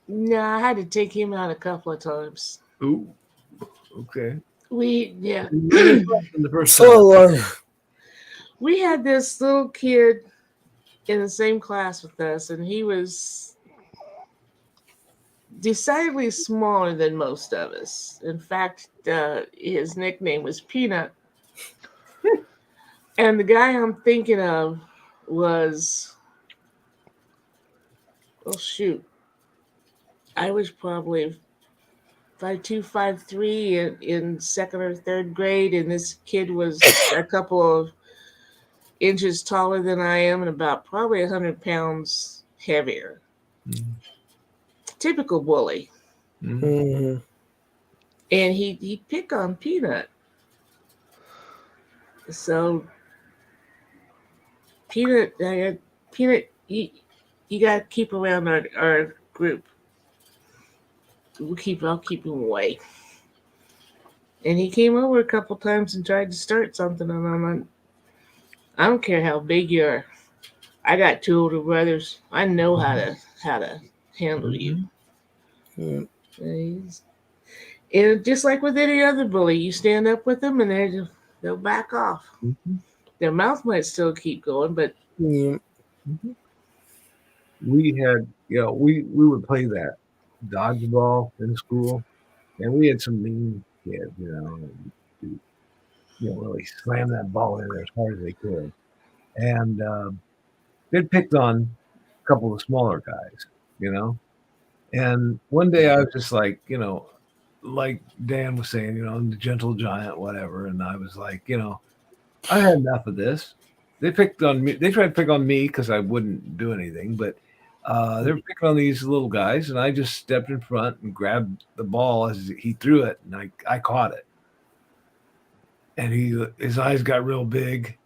No, I had to take him out a couple of times. Ooh, okay. The first time. We had this little kid in the same class with us, and he was decidedly smaller than most of us. In fact, his nickname was Peanut. And the guy I'm thinking of was, well, shoot. I was probably 5'2", 5'3" in second or third grade, and this kid was a couple of inches taller than I am and about probably 100 pounds heavier. Typical bully. And he'd pick on Peanut. So Peanut, you got to keep around our group. I'll keep him away. And he came over a couple times and tried to start something, and I'm like, I don't care how big you are. I got two older brothers. I know how to handle you. Yeah. And just like with any other bully, you stand up with them, and they'll back off. Mhm. Their mouth might still keep going, but Yeah. We had, we would play that dodgeball in school, and we had some mean kids, who, really slam that ball in there as hard as they could. And they'd picked on a couple of smaller guys. And one day I was just like Dan was saying, I'm the gentle giant, whatever. And I was like, I had enough of this. They picked on me. They tried to pick on me because I wouldn't do anything, but they were picking on these little guys, and I just stepped in front and grabbed the ball as he threw it, and I caught it. And his eyes got real big.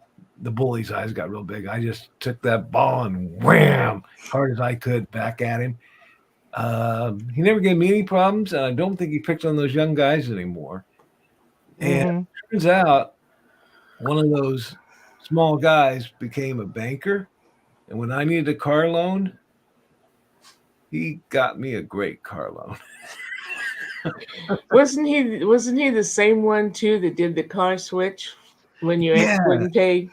The bully's eyes got real big. I just took that ball and wham, hard as I could, back at him. He never gave me any problems, and I don't think he picked on those young guys anymore. And it turns out one of those small guys became a banker, and when I needed a car loan, he got me a great car loan. wasn't he the same one too that did the car switch when your ex wouldn't pay?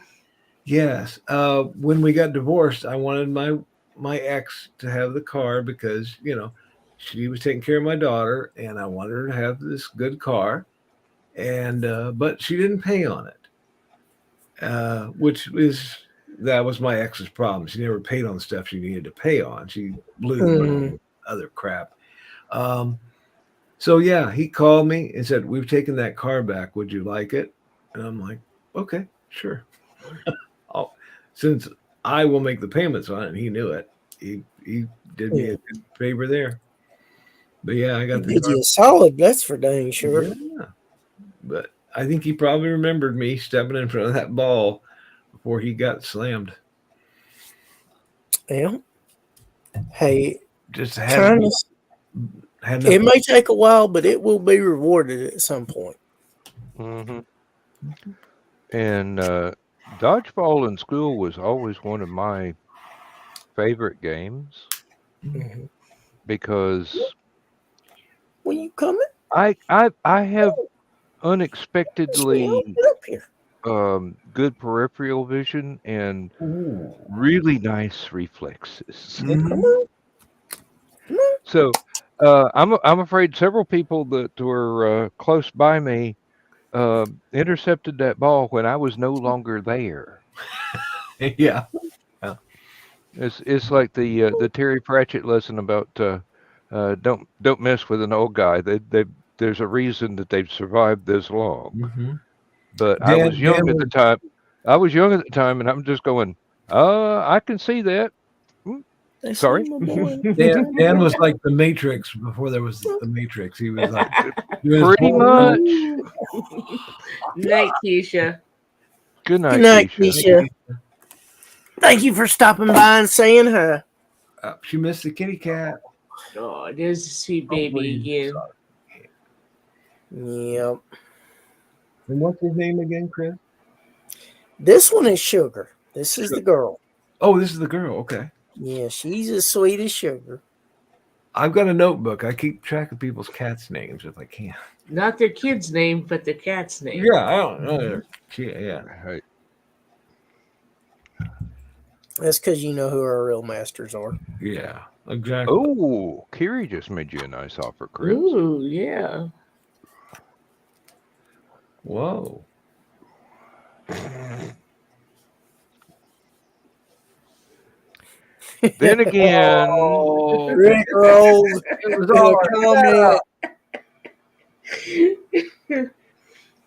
Yes. When we got divorced, I wanted my ex to have the car because, she was taking care of my daughter, and I wanted her to have this good car. And but she didn't pay on it, that was my ex's problem. She never paid on stuff she needed to pay on. She blew the money on other crap. So yeah, he called me and said, "We've taken that car back. Would you like it?" And I'm like, "Okay, sure." Since I will make the payments on it, and he knew it, he did me a good favor there. But yeah, I got the Did car. you a solid? That's for dang sure. Yeah. But I think he probably remembered me stepping in front of that ball before he got slammed. Yeah. Hey, Just it may take a while, but it will be rewarded at some point. And dodgeball in school was always one of my favorite games because When you coming? I have unexpectedly Get up here. good peripheral vision and really nice reflexes. Come on. So I'm afraid several people that were close by me intercepted that ball when I was no longer there. Yeah. It's like the Terry Pratchett lesson about don't mess with an old guy. There's a reason that they've survived this long. But I was young at the time. And I'm just going, I can see that. Sorry. Dan was like the Matrix before there was the Matrix. He was like pretty much. Night, Keisha. Good night, Good night, Keisha. Thank you for stopping by and saying hi. She missed the kitty cat. Oh, there's a sweet baby again. Yep. And what's his name again, Chris? This one is Sugar. This is the girl. Oh, this is the girl. Okay. Yeah, she's as sweet as Sugar. I've got a notebook. I keep track of people's cats' names if I can. Not their kid's name, but their cat's name. Yeah, I don't know. Yeah. Right. That's because you know who our real masters are. Yeah, exactly. Oh, Kiri just made you a nice offer, Chris. Ooh, yeah. Whoa. Then again, Rick rolls. It was all comment.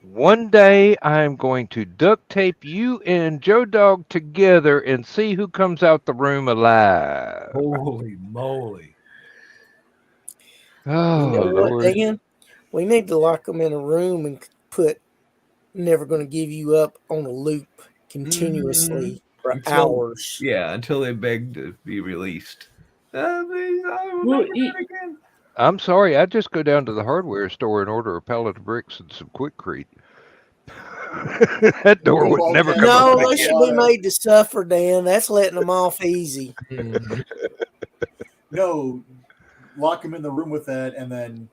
One day I'm going to duct tape you and Joe Dog together and see who comes out the room alive. Holy moly. Oh, You know what, Lord. Dan? We need to lock them in a room and put "Never Gonna Give You Up" on a loop continuously for hours. Yeah, until they beg to be released. Please, I will Well, never do it again. I'm sorry. I'd just go down to the hardware store and order a pallet of bricks and some Quickcrete. That door We'll would all never get- come No, open they again. should be made to suffer, Dan. That's letting them off easy. No, lock them in the room with that, and then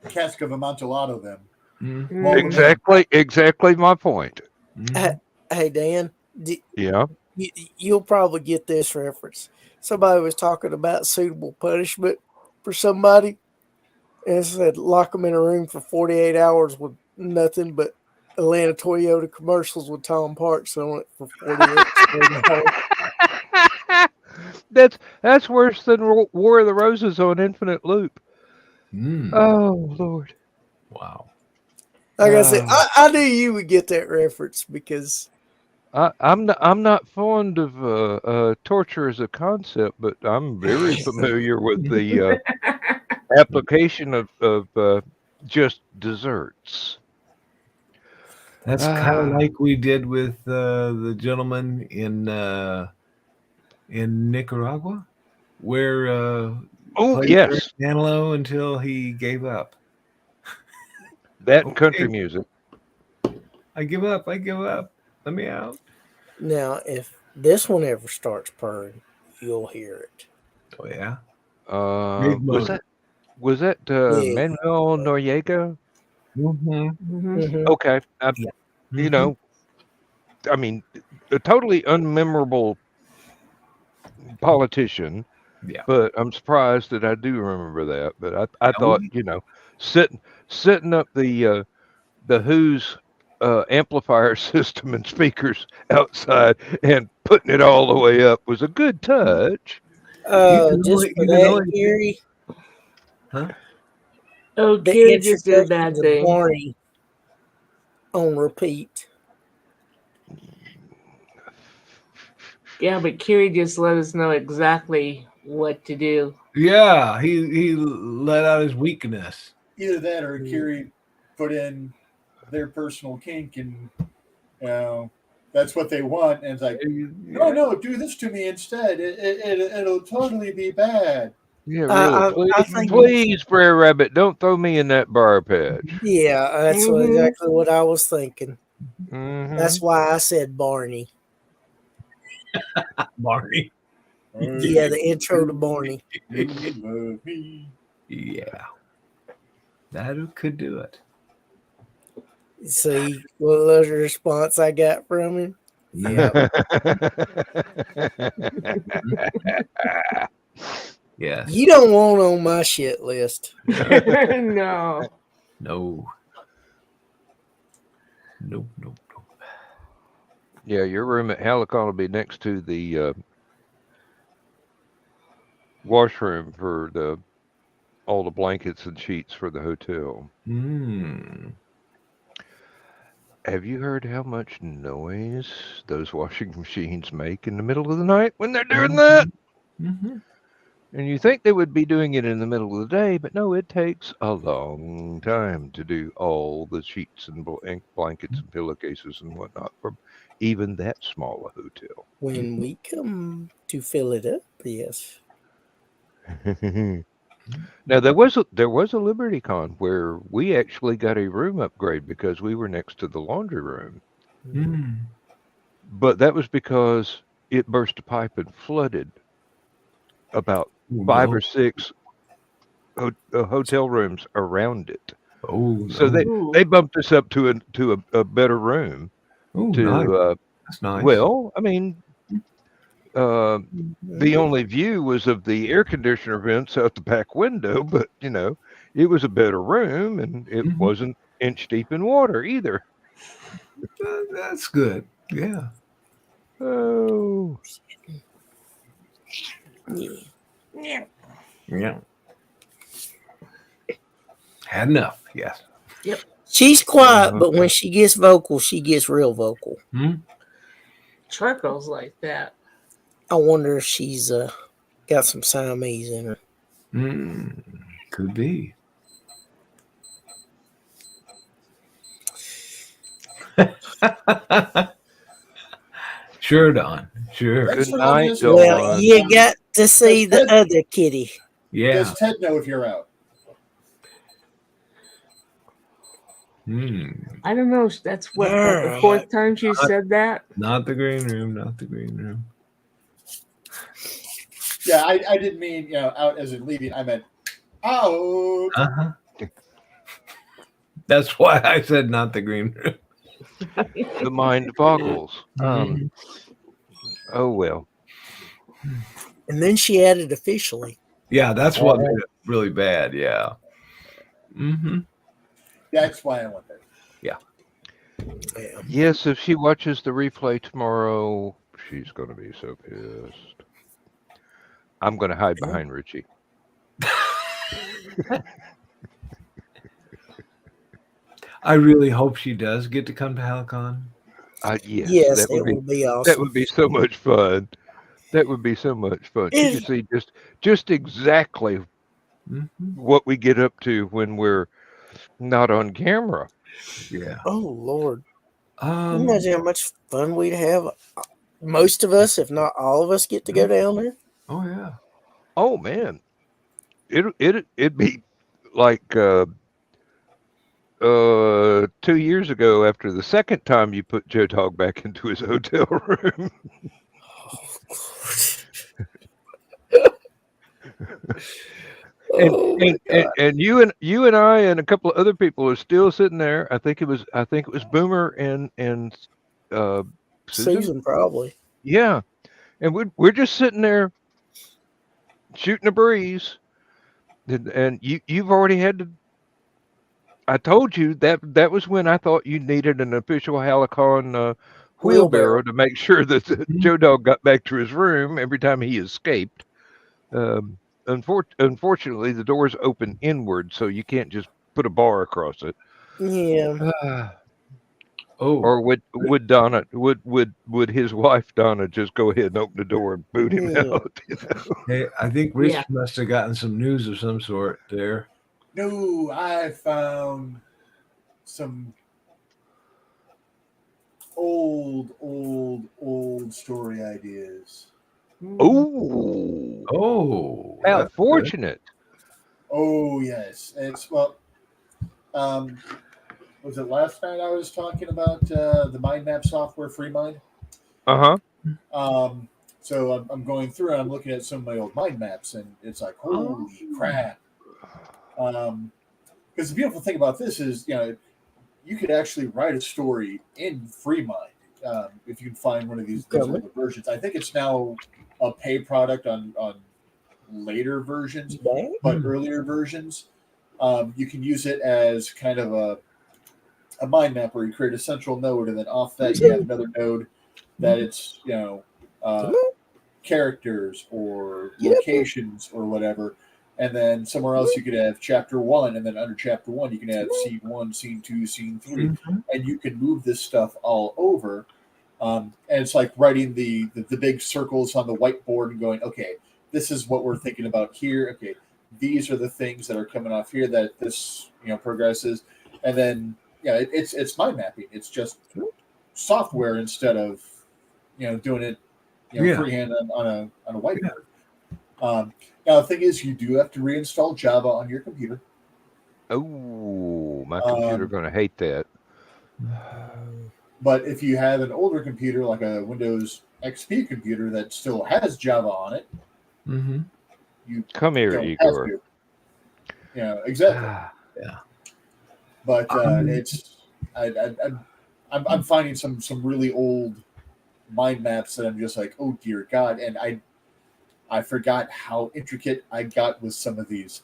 cask of Amontillado them. Mhm. Roll 'em in. Exactly my point. Mhm. Hey, Dan, Yeah. you'll probably get this reference. Somebody was talking about suitable punishment for somebody, and it said lock them in a room for 48 hours with nothing but Atlanta Toyota commercials with Tom Parks on it for 48 straight hours. That's worse than War of the Roses on Infinite Loop. Mm. Oh Lord. Wow. Like I said, I knew you would get that reference because I'm not fond of torture as a concept, but I'm very familiar with the application of just desserts. That's kind of like we did with the gentleman in Nicaragua, where Oh played yes, piano until he gave up. that and country music. I give up. I give up. Let me out. now if this one ever starts purring, you'll hear it. Oh yeah. Was that Yeah. Manuel Noriega? Mm-hmm. Mhm. Okay, Yeah. you know, I mean, a totally unmemorable politician. Yeah. But I'm surprised that I do remember that. But I thought, setting up the Who's amplifier system and speakers outside and putting it all the way up was a good touch. Just for that, Gary, Huh? Oh, the Kiri just did a bad introductions of thing. Barney on repeat. Yeah, but Kiri just let us know exactly what to do. Yeah, he let out his weakness. Either that or Kiri put in their personal kink, and that's what they want. And it's like, no, do this to me instead. It'll totally be bad. Yeah, really. Please, Brer Rabbit, don't throw me in that bar patch. Yeah, that's exactly what I was thinking. Mhm. That's why I said Barney. Barney. Yeah, the intro to Barney. You love me. Yeah. That could do it. See what was the response I got from him? Yeah. Yes. You don't want on my shit list. No. No. Nope. Yeah, your room at HallowCon will be next to the washroom for all the blankets and sheets for the hotel. Have you heard how much noise those washing machines make in the middle of the night when they're doing that? Mm-hmm. And you think they would be doing it in the middle of the day, but no, it takes a long time to do all the sheets and blankets and pillowcases and whatnot from even that small a hotel. When we come to fill it up, yes. Now there was a LibertyCon where we actually got a room upgrade because we were next to the laundry room. But that was because it burst a pipe and flooded about 5 or 6 hotel rooms around it. So they bumped us up to a better room. Nice. That's nice. Well, I mean, the only view was of the air conditioner vents out the back window, but it was a better room and it wasn't inch deep in water either. That's good. Yeah. Oh. Yeah. Had enough. Yes. Yep. She's quiet, but when she gets vocal, she gets real vocal. Charcoal's like that. I wonder if she's got some Siamese in her. Could be. Sure, Don. Sure. Thanks Good for night, letting us Dawn. know. Well, you got to see the other kitty. Yeah. Does Ted know if you're out? I don't know. That's what like the fourth time she said that. Not the green room. Not the green room. Yeah, I didn't mean out as in leaving. I meant out. Uh-huh. That's why I said not the green room. The mind boggles. Oh well. And then she added officially. Yeah, that's what made it really bad. Yeah. That's why I went there. Yeah. Yes, if she watches the replay tomorrow, she's going to be so pissed. I'm going to hide behind Richie. I really hope she does get to come to HallowCon. Yes, that would be awesome. That would be so much fun. That would be so much fun. She can see just exactly what we get up to when we're not on camera. Yeah. Oh Lord. Imagine how much fun we'd have. Most of us, if not all of us, get to go down there. Oh yeah. Oh man. It'd be like 2 years ago after the second time you put Joe Dog back into his hotel room. And you and I and a couple of other people are still sitting there. I think it was Boomer and Susan probably. Yeah, and we're just sitting there shooting a breeze, and you've already had to. I told you that was when I thought you needed an official HallowCon wheelbarrow to make sure that Joe Dog got back to his room every time he escaped. Unfortunately, the doors open inward, so you can't just put a bar across it. Yeah. Or would Donna would his wife Donna just go ahead and open the door and boot him out? You know? Hey, I think Rich must have gotten some news of some sort there. No, I found some old story ideas. Oh, how fortunate! Oh yes, it's was it last night I was talking about the mind map software FreeMind? So I'm going through and I'm looking at some of my old mind maps, and it's like, holy crap! Because the beautiful thing about this is, you could actually write a story in FreeMind if you can find one of these older versions. I think it's now a pay product on later versions, but earlier versions, you can use it as kind of a mind map where you create a central node, and then off that you have another node that it's characters or locations or whatever. And then somewhere else you could have chapter 1, and then under chapter 1 you can have scene 1, scene 2, scene 3, and you can move this stuff all over. And it's like writing the big circles on the whiteboard and going, okay, this is what we're thinking about here. Okay, these are the things that are coming off here that this progresses, and then it's mind mapping. It's just software instead of doing it freehand on a whiteboard. Now, the thing is, you do have to reinstall Java on your computer. Oh, my computer's going to hate that. But if you have an older computer, like a Windows XP computer that still has Java on it, you come here, Igor. Exactly. Yeah. But it's I'm finding some really old mind maps that I'm just like, oh dear God, and I forgot how intricate I got with some of these.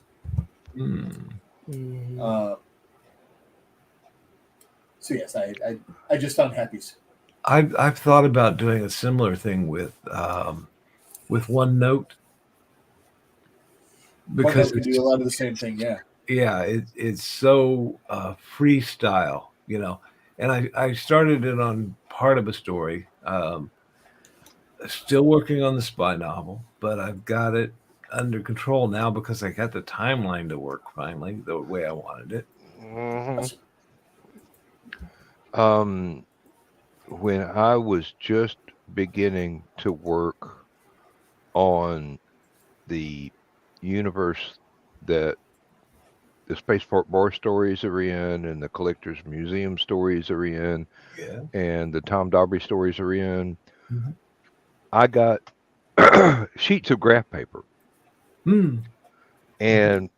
So yes, I just found happies. I've thought about doing a similar thing with OneNote, because OneNote can do a lot of the same thing. Yeah, it's so freestyle, And I started it on part of a story. Still working on the spy novel, but I've got it under control now because I got the timeline to work finally the way I wanted it. When I was just beginning to work on the universe that the Spaceport Bar stories are in, and the Collector's Museum stories are in, Yeah. and the Tom Dobry stories are in. Mhm. I got sheets of graph paper and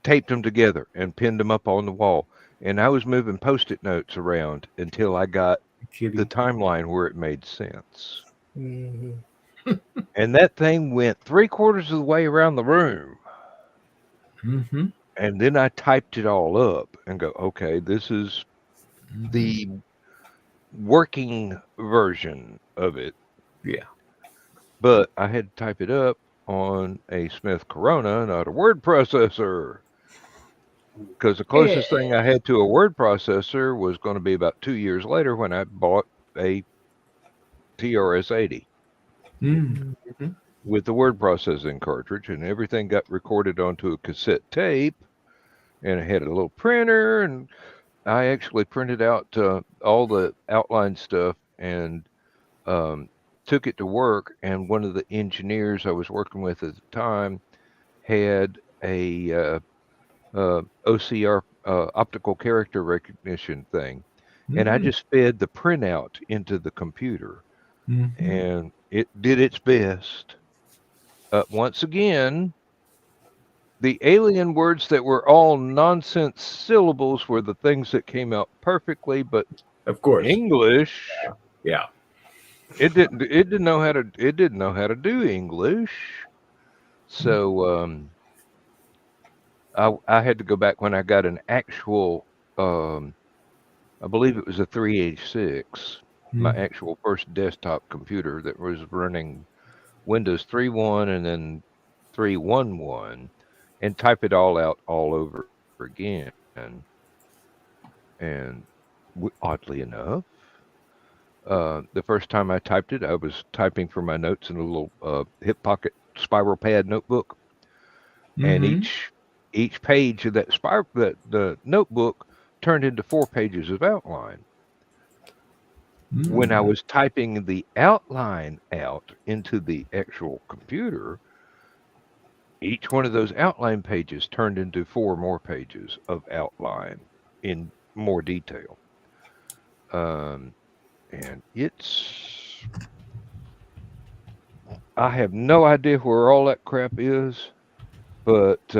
taped them together and pinned them up on the wall. And I was moving Post-it notes around until I got the timeline where it made sense. Mhm. And that thing went 3/4 of the way around the room. Mm-hmm. And then I typed it all up and go, okay, this is the working version of it. Yeah. But I had to type it up on a Smith Corona, not a word processor. Because the closest thing I had to a word processor was going to be about 2 years later when I bought a TRS-80 Mm-hmm. with the word processing cartridge, and everything got recorded onto a cassette tape, and it had a little printer, and I actually printed out all the outline stuff and took it to work. And one of the engineers I was working with at the time had a OCR optical character recognition thing, and I just fed the printout into the computer, and it did its best. Once again, the alien words that were all nonsense syllables were the things that came out perfectly, but Of course. English, Yeah. it didn't know how to do English. So I had to go back when I got an actual I believe it was a 386, my actual first desktop computer that was running Windows 3.1 and then 3.11, and type it all out all over again. And oddly enough, the first time I typed it, I was typing for my notes in a little hip pocket spiral pad notebook, and each page of that the notebook turned into 4 pages of outline. When I was typing the outline out into the actual computer, each one of those outline pages turned into 4 more pages of outline in more detail. And I have no idea where all that crap is, but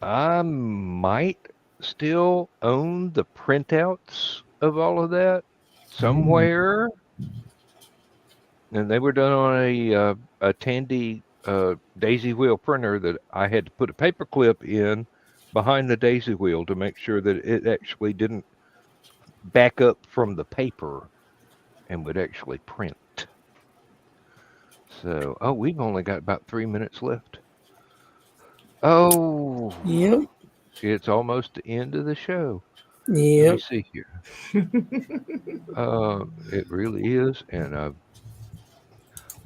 I might still own the printouts of all of that somewhere. And they were done on a Tandy daisy wheel printer that I had to put a paper clip in behind the daisy wheel to make sure that it actually didn't back up from the paper and would actually print. So, we've only got about 3 minutes left. Oh, Yep. it's almost the end of the show. Let Yep. me see here. It really is. And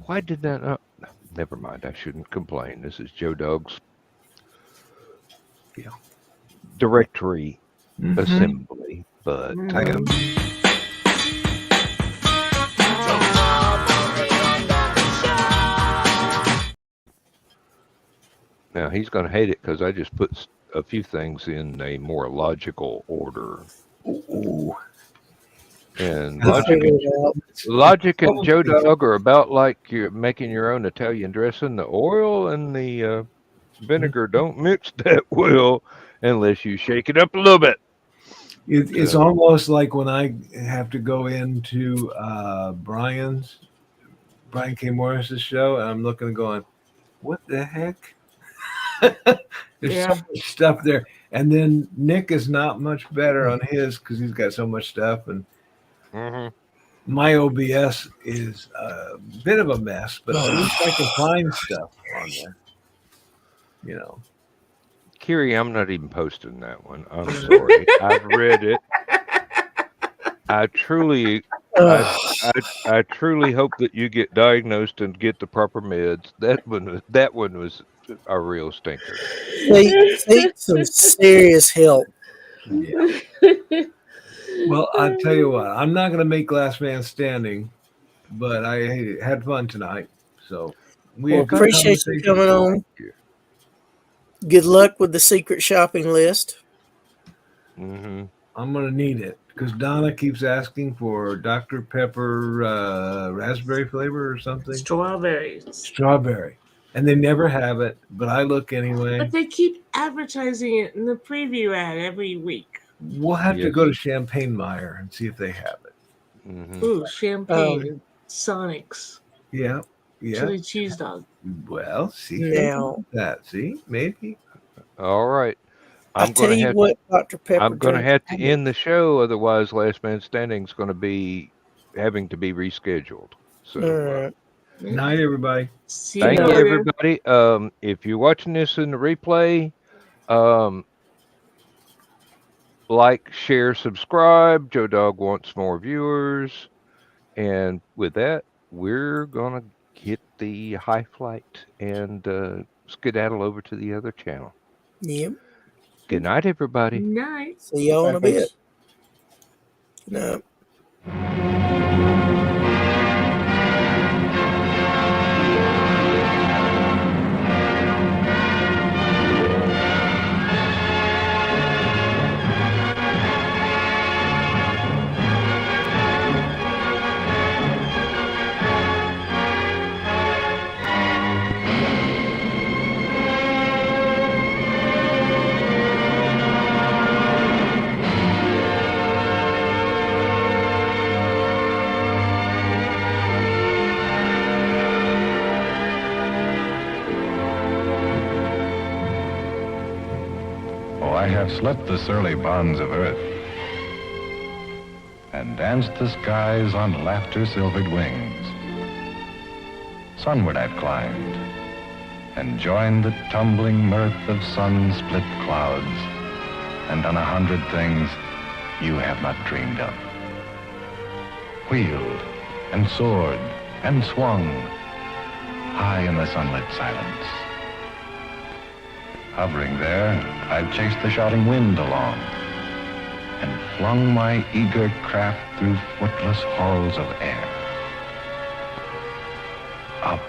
why did that not? Never mind. I shouldn't complain. This is Joe Dog's directory assembly. But now he's going to hate it because I just put a few things in a more logical order. Ooh. And I'll figure it out. Logic and Joe Dog are about like you're making your own Italian dressing. The oil and the vinegar don't mix that well unless you shake it up a little bit. It's almost like when I have to go into Brian K. Morris's show, and I'm looking and going, what the heck? There's so much stuff there. And then Nick is not much better on his because he's got so much stuff. And my OBS is a bit of a mess, but at least I can find stuff on there. You know. Kiri, I'm not even posting that one. I'm sorry. I've read it. I truly hope that you get diagnosed and get the proper meds. That one was a real stinker. Seek some serious help. Yeah. Well, I'll tell you what, I'm not going to make Last Man Standing, but I had fun tonight. So we appreciate you coming on. Good luck with the secret shopping list. Mm-hmm. I'm gonna need it because Donna keeps asking for Dr. Pepper raspberry flavor or something. Strawberries. Strawberry. And they never have it, but I look anyway. But they keep advertising it in the preview ad every week. We'll have to go to Champagne Meyer and see if they have it. Mm-hmm. Ooh, champagne, Sonics, Yeah. Yeah. chili cheese dog. Well, see Now, that. See, maybe. All right. I tell you what, Dr. Pepper. I'm going to drinks have to habit. end the show, otherwise, Last Man Standing is going to be having to be rescheduled. So, All right. Night, everybody. See thank you you, later. everybody. If you're watching this in the replay, like, share, subscribe. Joe Dog wants more viewers. And with that, we're going to hit the high flight and skedaddle over to the other channel. Yep. Good night, everybody. Night. See y'all in a Bye, bit. folks. Good night. Oh, I have slept the surly bonds of earth and danced the skies on laughter-silvered wings. Sunward I've climbed and joined the tumbling mirth of sun-split clouds and done 100 things you have not dreamed of. Wheeled and soared and swung high in the sunlit silence. Hovering there, I've chased the shouting wind along and flung my eager craft through footless halls of air. Up,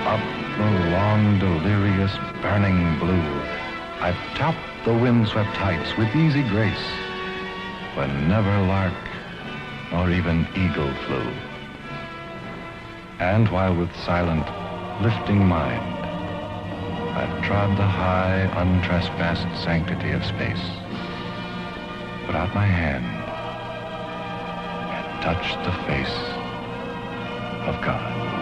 up the long, delirious, burning blue, I've topped the windswept heights with easy grace, when never lark nor even eagle flew. And while with silent, lifting mind, I've trod the high, untrespassed sanctity of space, put out my hand and touched the face of God.